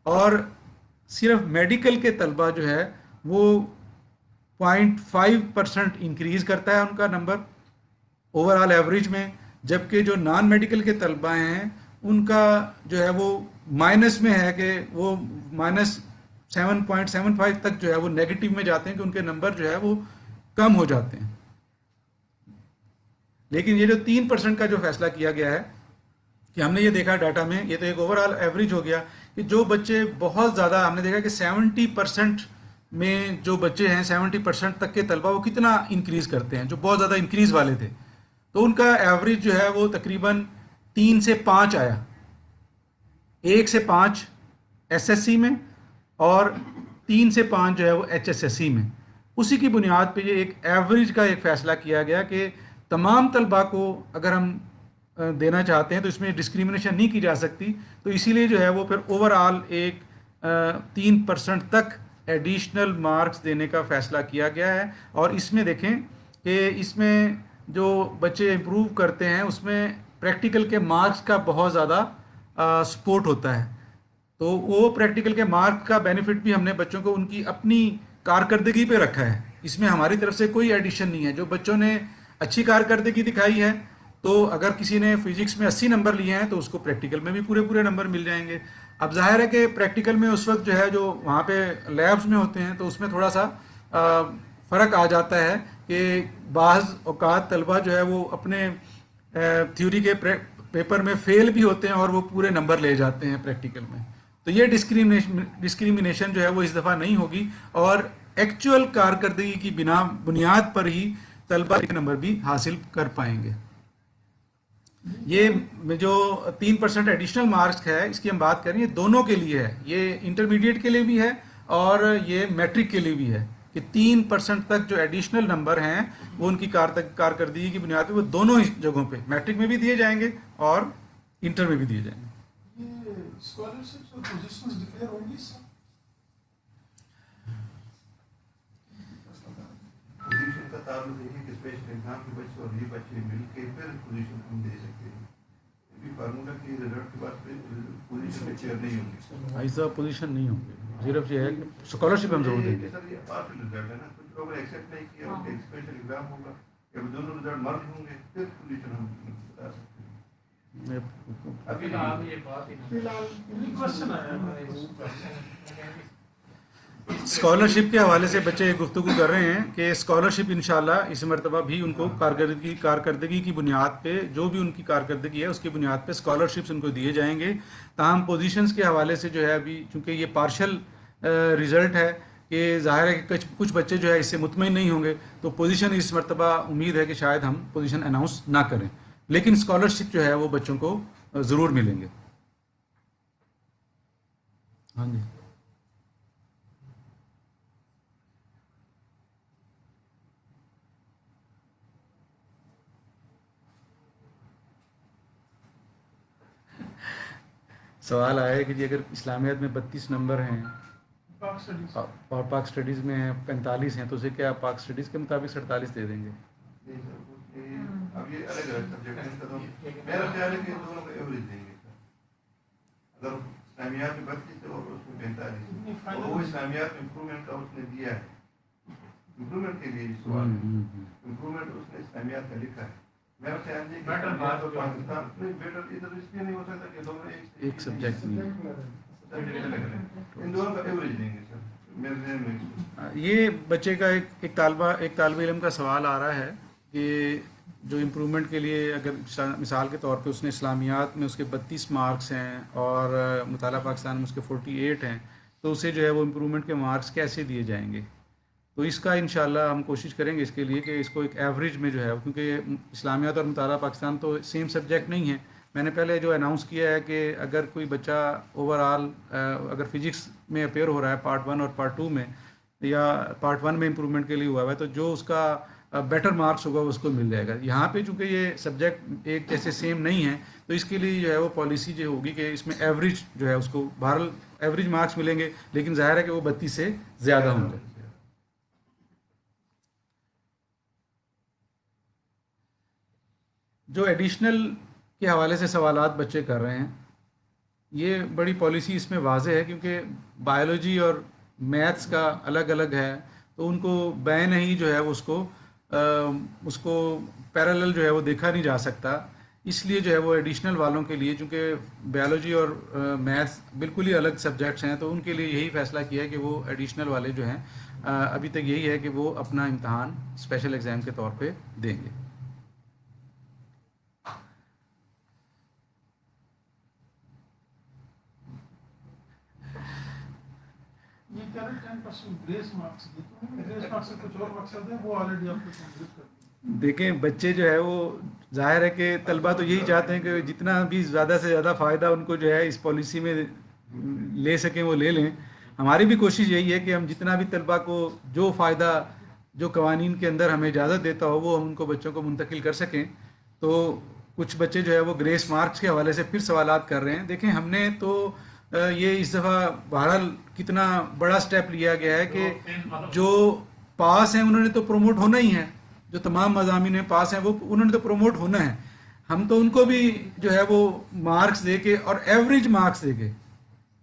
اور صرف میڈیکل کے طلبہ جو ہے وہ 0.5% انکریز کرتا ہے ان کا نمبر اوورآل ایوریج میں، جبکہ جو نان میڈیکل کے طلبہ ہیں ان کا جو ہے وہ مائنس میں ہے کہ وہ -7.75 تک جو ہے وہ نیگیٹو میں جاتے ہیں کہ ان کے نمبر جو ہے وہ کم ہو جاتے ہیں۔ لیکن یہ جو 3% کا جو فیصلہ کیا گیا ہے کہ ہم نے یہ دیکھا ڈیٹا میں، یہ تو ایک اوورآل ایوریج ہو گیا کہ جو بچے بہت زیادہ، ہم نے دیکھا کہ 70% میں جو بچے ہیں 70% تک کے طلبہ وہ کتنا انکریز کرتے ہیں، جو بہت زیادہ انکریز والے تھے، تو ان کا ایوریج جو ہے وہ تقریباً 3 سے 5 آیا، 1 سے 5 ایس ایس سی میں اور 3 سے 5 جو ہے وہ ایچ ایس ایس سی میں۔ اسی کی بنیاد پہ یہ ایک ایوریج کا ایک فیصلہ کیا گیا کہ تمام طلبہ کو اگر ہم دینا چاہتے ہیں تو اس میں ڈسکریمنیشن نہیں کی جا سکتی، تو اسی لیے جو ہے وہ پھر اوورآل ایک 3% تک ایڈیشنل مارکس دینے کا فیصلہ کیا گیا ہے۔ اور اس میں دیکھیں کہ اس میں جو بچے امپروو کرتے ہیں اس میں پریکٹیکل کے مارکس کا بہت زیادہ سپورٹ ہوتا ہے، تو وہ پریکٹیکل کے مارک کا بینیفٹ بھی ہم نے بچوں کو ان کی اپنی کارکردگی پہ رکھا ہے. اس میں ہماری طرف سے کوئی ایڈیشن نہیں ہے. جو بچوں نے اچھی کارکردگی دکھائی ہے تو اگر کسی نے فزکس میں 80 نمبر لیے ہیں تو اس کو پریکٹیکل میں بھی پورے نمبر مل جائیں گے. اب ظاہر ہے کہ پریکٹیکل میں اس وقت جو ہے جو وہاں پہ لیبس میں ہوتے ہیں تو اس میں تھوڑا سا فرق آ جاتا ہے کہ بعض اوقات طلبہ جو ہے وہ اپنے تھیوری کے پیپر میں فیل بھی ہوتے ہیں اور وہ پورے نمبر لے جاتے ہیں پریکٹیکل میں. تو یہ ڈسکریمنیشن جو ہے وہ اس دفعہ نہیں ہوگی اور ایکچوئل کارکردگی کی بنیاد پر ہی طلبہ ایک نمبر بھی حاصل کر پائیں گے. یہ جو 3% ایڈیشنل مارکس ہے اس کی ہم بات کریں یہ دونوں کے لیے ہے. یہ انٹرمیڈیٹ کے لیے بھی ہے اور یہ میٹرک کے لیے بھی ہے کہ 3% تک جو ایڈیشنل نمبر ہیں وہ ان کی کارکردگی کی بنیاد پہ وہ دونوں جگہوں پہ میٹرک میں بھی دیے جائیں گے اور انٹر میں بھی دیے جائیں گے. یہ اسکالرشپس اور پوزیشنز ڈکلیئر ہوں گی سر؟ پوزیشن کا تعلق ہے کہ اسپیشل ایگزام کے بچے اور یہ بچے مل کے پھر پوزیشن ہم دے سکتے ہیں. ابھی فارمولا کے رزلٹ کے بعد پوزیشن میں چیئر نہیں ہوں گے. ایسا پوزیشن نہیں ہوں گے. صرف یہ ہے کہ اسکالرشپ ہم ضرور دیں گے. سر یہ پارشل رزلٹ ہے نا, کچھ لوگوں نے ایکسیپٹ نہیں کیا ان کے اسپیشل ایگزام ہوگا جب دونوں رزلٹ مرج ہوں گے پھر پوزیشن ہم بتا سکتے ہیں. ابھی تو آپ یہ بات فی الحال کوشچن آیا ہے اسکالرشپ کے حوالے سے بچے گفتگو کر رہے ہیں کہ اسکالرشپ انشاءاللہ اس مرتبہ بھی ان کو کارکردگی کی بنیاد پہ جو بھی ان کی کارکردگی ہے اس کی بنیاد پہ اسکالرشپس ان کو دیے جائیں گے. تاہم پوزیشنز کے حوالے سے جو ہے ابھی چونکہ یہ پارشل رزلٹ ہے کہ ظاہر ہے کہ کچھ بچے جو ہے اس سے مطمئن نہیں ہوں گے تو پوزیشن اس مرتبہ امید ہے کہ شاید ہم پوزیشن اناؤنس نہ کریں, لیکن اسکالرشپ جو ہے وہ بچوں کو ضرور ملیں گے. ہاں جی. سوال آیا ہے کہ جی اگر اسلامیات میں 32 نمبر ہیں پاک اسٹڈیز اور پاک اسٹڈیز میں 45 ہیں تو اسے کیا پاک اسٹڈیز کے مطابق 47 دے دیں گے؟ نہیں سر, اب یہ الگ الگ سبجیکٹ ہیں ان کا تو میرا خیال ہے کہ دونوں کو ایوریج دیں گے سر. اگر اسلامیات میں 32 ہے اور اس میں 45 اور وہ اسلامیات میں امپرومنٹ کا اس نے دیا ہے, امپرومنٹ کے لیے سوال ہے, امپرومنٹ اس نے اسلامیات کا لکھا ہے. میرا خیال ہے کہ پاکستان میں بیٹر ادھر اس لیے نہیں ہو سکتا کہ دونوں ایک سبجیکٹ نہیں. ان دونوں کا ایوریج دیں گے سر میرے ذہن میں. یہ بچے کا ایک طالب علم کا سوال آ رہا ہے کہ جو امپرومنٹ کے لیے اگر مثال کے طور پہ اس نے اسلامیات میں اس کے 32 مارکس ہیں اور مطالعہ پاکستان میں اس کے 48 ہیں تو اسے جو ہے وہ امپرومنٹ کے مارکس کیسے دیے جائیں گے؟ تو اس کا انشاءاللہ ہم کوشش کریں گے اس کے لیے کہ اس کو ایک ایوریج میں جو ہے, کیونکہ اسلامیات اور مطالعہ پاکستان تو سیم سبجیکٹ نہیں ہیں. میں نے پہلے جو اناؤنس کیا ہے کہ اگر کوئی بچہ اوور آل اگر فزکس میں اپیئر ہو رہا ہے پارٹ 1 اور پارٹ 2 میں یا پارٹ 1 میں امپرومنٹ کے لیے ہوا ہے تو جو اس کا بیٹر مارکس ہوگا اس کو مل جائے گا. یہاں پہ چونکہ یہ سبجیکٹ ایک جیسے سیم نہیں ہیں تو اس کے لیے جو ہے وہ پالیسی جو ہوگی کہ اس میں ایوریج جو ہے اس کو بہرحال ایوریج مارکس ملیں گے, لیکن ظاہر ہے کہ وہ 32 سے زیادہ ہوں گے. جو ایڈیشنل کے حوالے سے سوالات بچے کر رہے ہیں یہ بڑی پالیسی اس میں واضح ہے کیونکہ بایولوجی اور میتھس کا الگ الگ ہے تو ان کو بین ہی جو ہے اس کو پیرالل جو ہے وہ دیکھا نہیں جا سکتا. اس لیے جو ہے وہ ایڈیشنل والوں کے لیے چونکہ بایولوجی اور میتھس بالکل ہی الگ سبجیکٹس ہیں تو ان کے لیے یہی فیصلہ کیا ہے کہ وہ ایڈیشنل والے جو ہیں ابھی تک یہی ہے کہ وہ اپنا امتحان اسپیشل ایگزام کے طور پہ دیں گے. یہ کہہ رہے 10% گریس مارکس دیتے ہیں, گریس مارکس سے کچھ اور مقصد ہے وہ آلریڈی آپ کو کمپلیٹ کر دیں. دیکھیں بچے جو ہے وہ ظاہر ہے کہ طلبہ تو یہی چاہتے ہیں کہ جتنا بھی زیادہ سے زیادہ فائدہ ان کو جو ہے اس پالیسی میں لے سکیں وہ لے لیں. ہماری بھی کوشش یہی ہے کہ ہم جتنا بھی طلبہ کو جو فائدہ جو قوانین کے اندر ہمیں اجازت دیتا ہو وہ ہم ان کو بچوں کو منتقل کر سکیں. تو کچھ بچے جو ہے وہ گریس مارکس کے حوالے سے پھر سوالات کر رہے ہیں. دیکھیں ہم نے تو یہ اس دفعہ بہرحال کتنا بڑا سٹیپ لیا گیا ہے کہ جو پاس ہیں انہوں نے تو پروموٹ ہونا ہی ہے, جو تمام مضامین میں پاس ہیں وہ انہوں نے تو پروموٹ ہونا ہے. ہم تو ان کو بھی جو ہے وہ مارکس دے کے اور ایوریج مارکس دے کے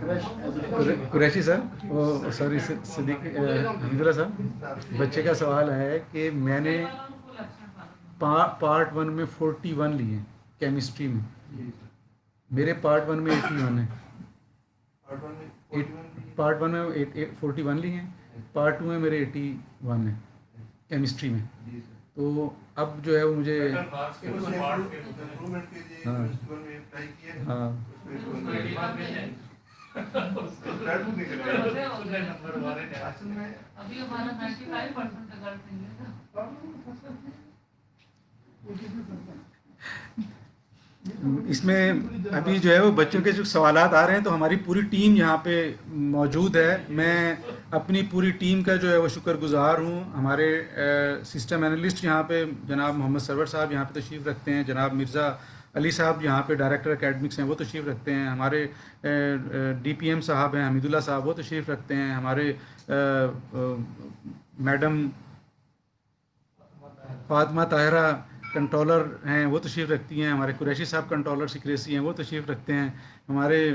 قریشی صاحب وہ سوری صدیق حمداللہ صاحب، بچے کا سوال ہے کہ میں نے پارٹ 1 میں 41 لیے ہیں کیمسٹری میں، میرے پارٹ 1 میں 81 ہیں، پارٹ 1 میں 41 لیے ہیں، پارٹ 2 میں میرے 81 ہیں کیمسٹری میں، تو اب جو ہے وہ مجھے ہاں ابھی ہمارا 95% رزلٹ نہیں ہے. اس میں ابھی جو ہے وہ بچوں کے جو سوالات آ رہے ہیں تو ہماری پوری ٹیم یہاں پہ موجود ہے. میں اپنی پوری ٹیم کا جو ہے وہ شکر گزار ہوں. ہمارے سسٹم انالسٹ یہاں پہ جناب محمد سرور صاحب یہاں پہ تشریف رکھتے ہیں، جناب مرزا علی صاحب یہاں پہ ڈائریکٹر اکیڈمکس ہیں وہ تشریف رکھتے ہیں، ہمارے ڈی پی ایم صاحب ہیں حمید اللہ صاحب وہ تشریف رکھتے ہیں، ہمارے میڈم فاطمہ طاہرہ کنٹرولر ہیں وہ تشریف رکھتی ہیں، ہمارے قریشی صاحب کنٹرولر سیکریسی ہیں وہ تشریف رکھتے ہیں، ہمارے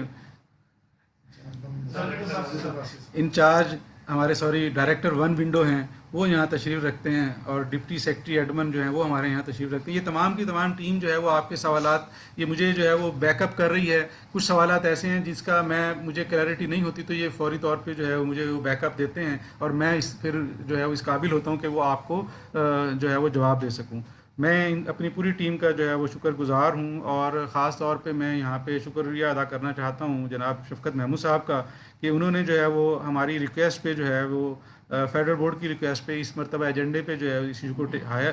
انچارج ہمارے ڈائریکٹر 1 ونڈو ہیں وہ یہاں تشریف رکھتے ہیں، اور ڈپٹی سیکرٹری ایڈمن جو ہیں وہ ہمارے یہاں تشریف رکھتے ہیں. یہ تمام کی تمام ٹیم جو ہے وہ آپ کے سوالات یہ مجھے جو ہے وہ بیک اپ کر رہی ہے. کچھ سوالات ایسے ہیں جس کا مجھے کلیئرٹی نہیں ہوتی تو یہ فوری طور پہ جو ہے وہ مجھے وہ بیک اپ دیتے ہیں، اور میں پھر جو ہے وہ اس قابل ہوتا ہوں کہ وہ آپ کو جو ہے وہ جواب دے سکوں. میں اپنی پوری ٹیم کا جو ہے وہ شکر گزار ہوں، اور خاص طور پہ میں یہاں پہ شکریہ ادا کرنا چاہتا ہوں جناب شفقت محمود صاحب کا کہ انہوں نے جو ہے وہ ہماری ریکویسٹ پہ جو ہے وہ فیڈرل بورڈ کی ریکویسٹ پہ اس مرتبہ ایجنڈے پہ جو ہے اس ایشو کو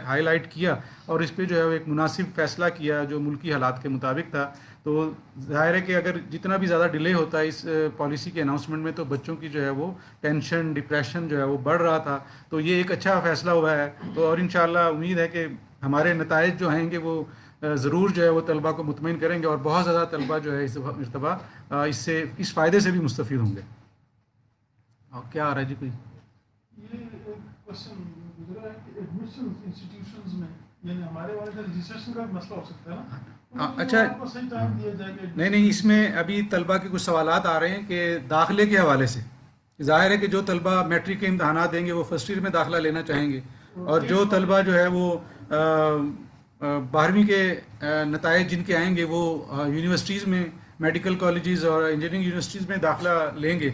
ہائی لائٹ کیا، اور اس پہ جو ہے وہ ایک مناسب فیصلہ کیا جو ملکی حالات کے مطابق تھا. تو ظاہر ہے کہ اگر جتنا بھی زیادہ ڈیلے ہوتا ہے اس پالیسی کے اناؤنسمنٹ میں تو بچوں کی جو ہے وہ ٹینشن ڈپریشن جو ہے وہ بڑھ رہا تھا، تو یہ ایک اچھا فیصلہ ہوا ہے. تو اور انشاءاللہ امید ہے کہ ہمارے نتائج جو ہیں گے وہ ضرور جو ہے وہ طلبہ کو مطمئن کریں گے، اور بہت زیادہ طلبہ جو ہے اس مرتبہ اس فائدے سے بھی مستفید ہوں گے. اور کیا آ رہا ہے جی کوئی یہ ایک کوشچن گزرا ہے کہ ایڈمیشن انسٹیٹیوشنز میں یعنی ہمارے والے کا رجسٹریشن کا مسئلہ ہو سکتا ہے نا، اچھا آپ کو صحیح ٹائم دیا جائے گا؟ نہیں اس میں ابھی طلبہ کے کچھ سوالات آ رہے ہیں کہ داخلے کے حوالے سے ظاہر ہے کہ جو طلبہ میٹرک کے امتحانات دیں گے وہ فرسٹ ایئر میں داخلہ لینا چاہیں گے، اور جو طلبہ جو ہے وہ 12ویں کے نتائج جن کے آئیں گے وہ یونیورسٹیز میں میڈیکل کالجز اور انجینئرنگ یونیورسٹیز میں داخلہ لیں گے،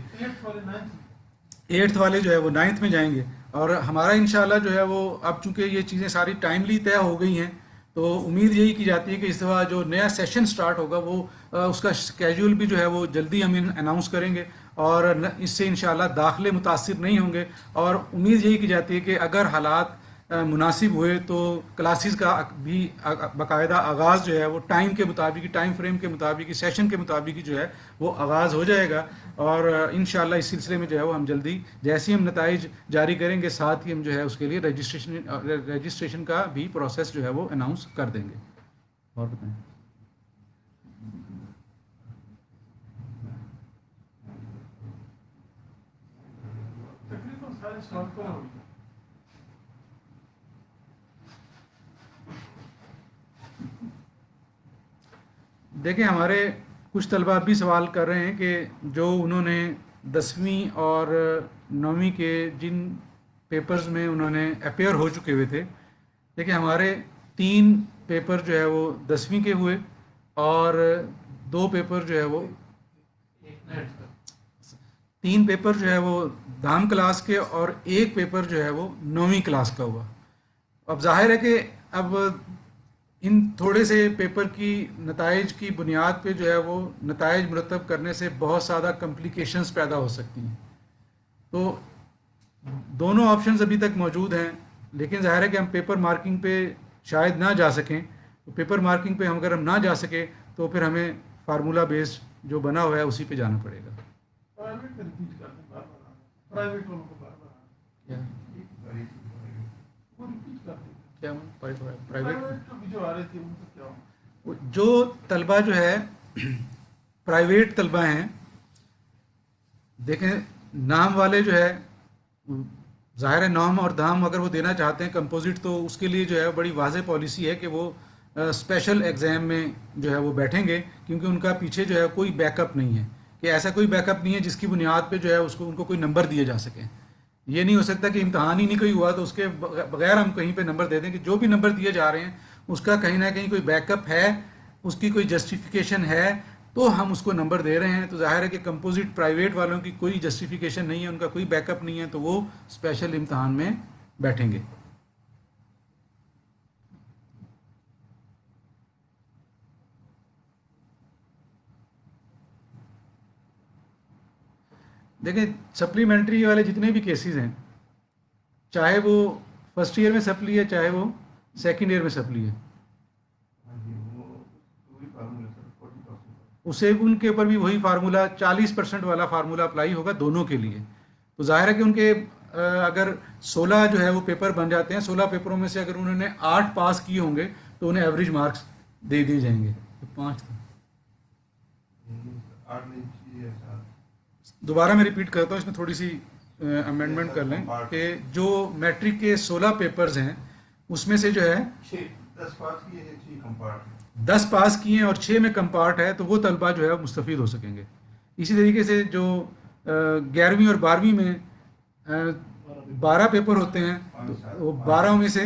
8th والے جو ہے وہ 9th میں جائیں گے. اور ہمارا انشاءاللہ جو ہے وہ اب چونکہ یہ چیزیں ساری ٹائملی طے ہو گئی ہیں تو امید یہی کی جاتی ہے کہ اس دفعہ جو نیا سیشن سٹارٹ ہوگا وہ اس کا اسکیجول بھی جو ہے وہ جلدی ہم اناؤنس کریں گے، اور اس سے انشاءاللہ داخلے متاثر نہیں ہوں گے. اور امید یہی کی جاتی ہے کہ اگر حالات مناسب ہوئے تو کلاسز کا بھی باقاعدہ آغاز جو ہے وہ ٹائم کے مطابق ٹائم فریم کے مطابق سیشن کے مطابق جو ہے وہ آغاز ہو جائے گا. اور انشاءاللہ اس سلسلے میں جو ہے وہ ہم جلدی جیسے ہم نتائج جاری کریں گے ساتھ ہی ہم جو ہے اس کے لیے رجسٹریشن کا بھی پروسیس جو ہے وہ اناؤنس کر دیں گے. اور بتائیں تقریباً سارے سوال پر ہو گئے. دیکھیں ہمارے کچھ طلبہ اب بھی سوال کر رہے ہیں کہ جو انہوں نے 10ویں اور 9ویں کے جن پیپرز میں انہوں نے اپیئر ہو چکے ہوئے تھے. دیکھیں ہمارے 3 پیپر جو ہے وہ 10ویں کے ہوئے، اور 2 پیپر جو ہے وہ 3 پیپر جو ہے وہ دھام کلاس کے، اور 1 پیپر جو ہے وہ 9ویں کلاس کا ہوا. اب ظاہر ہے کہ اب ان تھوڑے سے پیپر کی نتائج کی بنیاد پہ جو ہے وہ نتائج مرتب کرنے سے بہت زیادہ کمپلیکیشنز پیدا ہو سکتی ہیں. تو دونوں آپشنز ابھی تک موجود ہیں، لیکن ظاہر ہے کہ ہم پیپر مارکنگ پہ شاید نہ جا سکیں. تو پیپر مارکنگ پہ اگر ہم نہ جا سکیں تو پھر ہمیں فارمولہ بیسڈ جو بنا ہوا ہے اسی پہ جانا پڑے گا. پرائیویٹ کا ریپیٹ کرتے ہیں بار بار، پرائیویٹ والوں کو بار بار وہ ریپیٹ کرتے ہیں. کیا پرائیویٹ جو آ رہے تھے ان کو کیا ہو؟ جو طلبہ جو ہے پرائیویٹ طلبہ ہیں، دیکھیں نام والے جو ہے ظاہر ہے نام اور دھام اگر وہ دینا چاہتے ہیں کمپوزٹ تو اس کے لیے جو ہے بڑی واضح پالیسی ہے کہ وہ اسپیشل ایگزام میں جو ہے وہ بیٹھیں گے، کیونکہ ان کا پیچھے جو ہے کوئی بیک اپ نہیں ہے. کہ ایسا کوئی بیک اپ نہیں ہے جس کی بنیاد پہ جو ہے ان کو کوئی نمبر دیے جا سکیں. یہ نہیں ہو سکتا کہ امتحان ہی نہیں کوئی ہوا تو اس کے بغیر ہم کہیں پہ نمبر دے دیں کہ جو بھی نمبر دیے جا رہے ہیں اس کا کہیں نہ کہیں کوئی بیک اپ ہے, اس کی کوئی جسٹیفیکیشن ہے تو ہم اس کو نمبر دے رہے ہیں. تو ظاہر ہے کہ کمپوزٹ پرائیویٹ والوں کی کوئی جسٹیفیکیشن نہیں ہے, ان کا کوئی بیک اپ نہیں ہے, تو وہ اسپیشل امتحان میں بیٹھیں گے. دیکھیں سپلیمنٹری والے جتنے بھی کیسز ہیں, چاہے وہ فرسٹ ایئر میں سپلی ہے چاہے وہ سیکنڈ ایئر میں سپلی ہے, اسے ان کے اوپر بھی وہی فارمولہ 40% والا فارمولہ اپلائی ہوگا دونوں کے لیے. تو ظاہر ہے کہ ان کے اگر 16 جو ہے وہ پیپر بن جاتے ہیں, 16 پیپروں میں سے اگر انہوں نے 8 پاس کیے ہوں گے تو انہیں ایوریج مارکس دے دیے جائیں گے. 5 تھا, دوبارہ میں ریپیٹ کرتا ہوں, اس میں تھوڑی سی امینڈمنٹ کر لیں کہ جو میٹرک کے 16 پیپرز ہیں اس میں سے جو ہے 10 پاس کیے ہیں اور 6 میں کمپارٹ ہے, تو وہ طلبہ جو ہے مستفید ہو سکیں گے. اسی طریقے سے جو 11ویں اور 12ویں میں 12 پیپر ہوتے ہیں, وہ 12 میں سے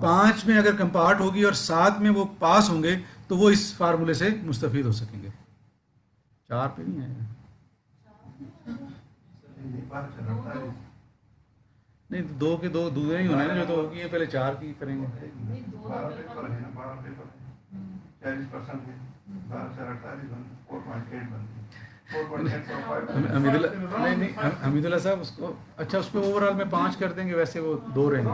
5 میں اگر کمپارٹ ہوگی اور 7 میں وہ پاس ہوں گے تو وہ اس فارمولے سے مستفید ہو سکیں گے. 4 پہ نہیں ہے, نہیں 2 کے 2 دوسرے ہی ہونا ہے, جو تو ہوگی پہلے 4 کی کریں گے. حمید اللہ صاحب اس کو اچھا اس پہ اوور آل میں 5 کر دیں گے, ویسے وہ 2 رہیں گے.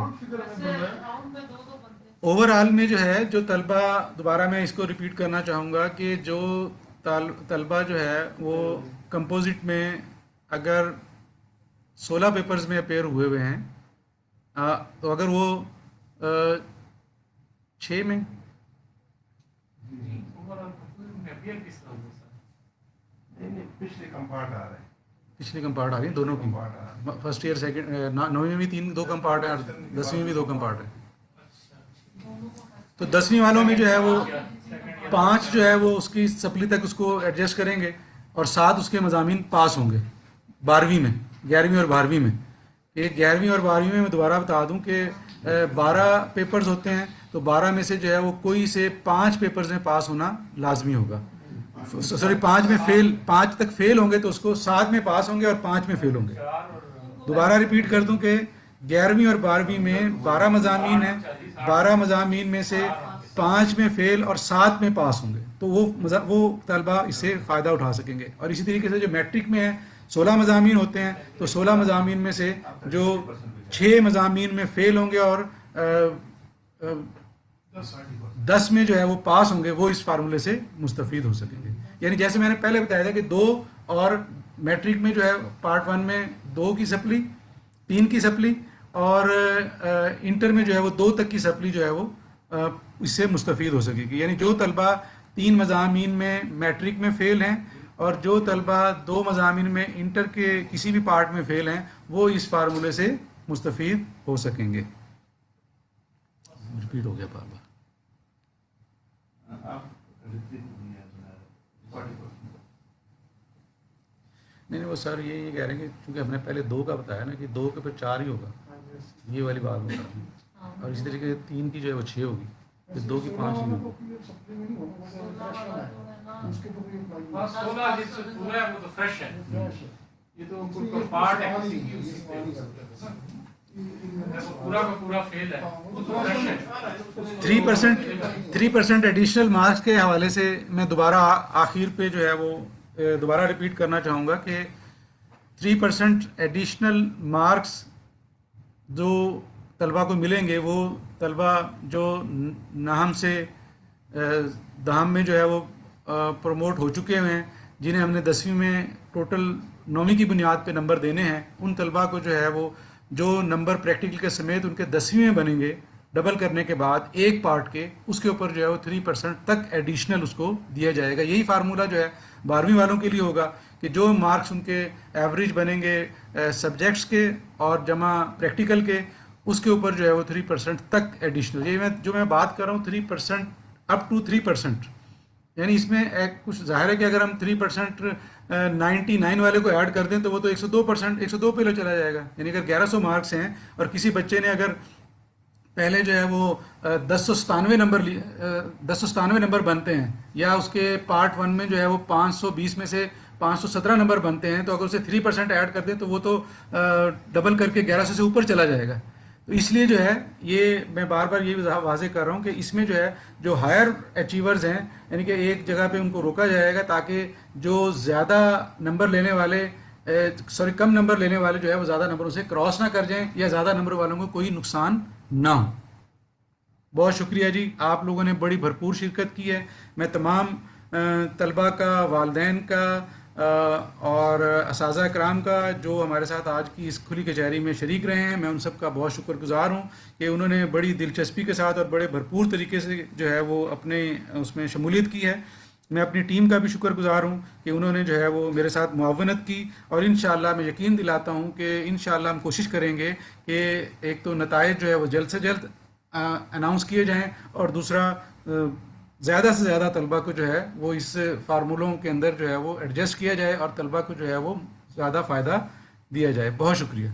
اوور آل میں جو ہے جو طلبہ, دوبارہ میں اس کو ریپیٹ کرنا چاہوں گا کہ جو طلبہ جو ہے وہ کمپوزٹ میں اگر 16 پیپرز میں اپیئر ہوئے ہیں, تو اگر وہ 6 میں پچھلی کمپارٹ آ رہی ہیں دونوں کی, فرسٹ ایئر سیکنڈ 9ویں میں بھی 2 کمپارٹ ہیں اور 10ویں میں بھی 2 کمپارٹ ہیں. تو 10ویں والوں میں جو ہے وہ 5 جو ہے وہ اس کی سپلی تک اس کو ایڈجسٹ کریں گے اور 7 اس کے مضامین پاس ہوں گے 12ویں میں, 11ویں اور 12ویں میں. کہ 11ویں اور 12ویں میں دوبارہ بتا دوں کہ 12 پیپرز ہوتے ہیں, تو 12 میں سے جو ہے وہ کوئی سے 5 پیپرز میں پاس ہونا لازمی ہوگا. سوری 5 میں فیل, 5 تک فیل ہوں گے تو اس کو 7 میں پاس ہوں گے اور 5 میں فیل ہوں گے. دوبارہ ریپیٹ کر دوں کہ 11ویں اور 12ویں میں 12 مضامین ہیں, 12 مضامین میں سے 5 میں فیل اور 7 میں پاس ہوں گے, تو وہ طلبہ اس سے فائدہ اٹھا سکیں گے. اور اسی طریقے سے جو میٹرک میں ہے 16 مضامین ہوتے ہیں, تو 16 مضامین میں سے جو 6 مضامین میں فیل ہوں گے اور 10 میں جو ہے وہ پاس ہوں گے, وہ اس فارمولے سے مستفید ہو سکیں گے. یعنی جیسے میں نے پہلے بتایا تھا کہ 2 اور میٹرک میں جو ہے پارٹ 1 میں 2 کی سپلی, 3 کی سپلی, اور انٹر میں جو ہے وہ 2 تک کی سپلی جو ہے وہ اس سے مستفید ہو سکے گی. یعنی جو طلبہ 3 مضامین میں میٹرک میں فیل ہیں اور جو طلبہ 2 مضامین میں انٹر کے کسی بھی پارٹ میں فیل ہیں, وہ اس فارمولے سے مستفید ہو سکیں گے. ریپیٹ ہو گیا بار بار. نہیں وہ سر یہ کہہ رہے ہیں کہ چونکہ ہم نے پہلے 2 کا بتایا نا کہ 2 کے پھر 4 ہی ہوگا, یہ والی بات بتا رہا ہوں. اور اسی طریقے سے 3 کی جو ہے وہ 6 ہوگی, پھر 2 کی 5 ہی ہوگی. یہ تو کوئی پارٹ ہے کسی کی, اس پورا کا پورا فیل ہے, وہ تو فریش ہے. 3% ایڈیشنل مارکس کے حوالے سے میں دوبارہ آخر پہ جو ہے وہ دوبارہ ریپیٹ کرنا چاہوں گا کہ 3% ایڈیشنل مارکس جو طلبہ کو ملیں گے, وہ طلبہ جو نہم سے دہم میں جو ہے وہ پروموٹ ہو چکے ہوئے ہیں, جنہیں ہم نے 10ویں میں ٹوٹل 9ویں کی بنیاد پہ نمبر دینے ہیں, ان طلبہ کو جو ہے وہ جو نمبر پریکٹیکل کے سمیت ان کے 10ویں میں بنیں گے ڈبل کرنے کے بعد ایک پارٹ کے, اس کے اوپر جو ہے وہ 3% تک ایڈیشنل اس کو دیا جائے گا. یہی فارمولہ جو ہے 12ویں والوں کے لیے ہوگا کہ جو مارکس ان کے ایوریج بنیں گے سبجیکٹس کے اور جمع پریکٹیکل کے, اس کے اوپر جو ہے وہ 3% تک ایڈیشنل. یہ جو میں بات کر رہا ہوں 3% اپ ٹو 3%, یعنی اس میں ایک کچھ ظاہر ہے کہ اگر ہم 3% 99 والے کو ایڈ کر دیں تو وہ تو 102% 102 پہ چلا جائے گا. یعنی اگر 1100 مارکس ہیں اور کسی بچے نے اگر پہلے جو ہے وہ 1097 نمبر بنتے ہیں یا اس کے پارٹ 1 میں جو ہے وہ 520 میں سے 517 نمبر بنتے ہیں, تو اگر اسے 3% ایڈ کر دیں تو وہ تو ڈبل کر کے 1100 سے اوپر چلا جائے گا. تو اس لیے جو ہے یہ میں بار بار یہ واضح کر رہا ہوں کہ اس میں جو ہے جو ہائر اچیورز ہیں یعنی کہ ایک جگہ پہ ان کو روکا جائے گا تاکہ جو زیادہ نمبر لینے والے کم نمبر لینے والے جو ہے وہ زیادہ نمبروں سے کراس نہ کر جائیں یا زیادہ نمبر والوں کو کوئی نقصان نہ ہو. بہت شکریہ جی, آپ لوگوں نے بڑی بھرپور شرکت کی ہے. میں تمام طلباء کا, والدین کا اور اساتذہ کرام کا جو ہمارے ساتھ آج کی اس کھلی کچہری میں شریک رہے ہیں, میں ان سب کا بہت شکر گزار ہوں کہ انہوں نے بڑی دلچسپی کے ساتھ اور بڑے بھرپور طریقے سے جو ہے وہ اپنے اس میں شمولیت کی ہے. میں اپنی ٹیم کا بھی شکر گزار ہوں کہ انہوں نے جو ہے وہ میرے ساتھ معاونت کی, اور انشاءاللہ میں یقین دلاتا ہوں کہ انشاءاللہ ہم کوشش کریں گے کہ ایک تو نتائج جو ہے وہ جلد سے جلد اناؤنس کیے جائیں, اور دوسرا زیادہ سے زیادہ طلباء کو جو ہے وہ اس فارمولوں کے اندر جو ہے وہ ایڈجسٹ کیا جائے اور طلباء کو جو ہے وہ زیادہ فائدہ دیا جائے. بہت شکریہ.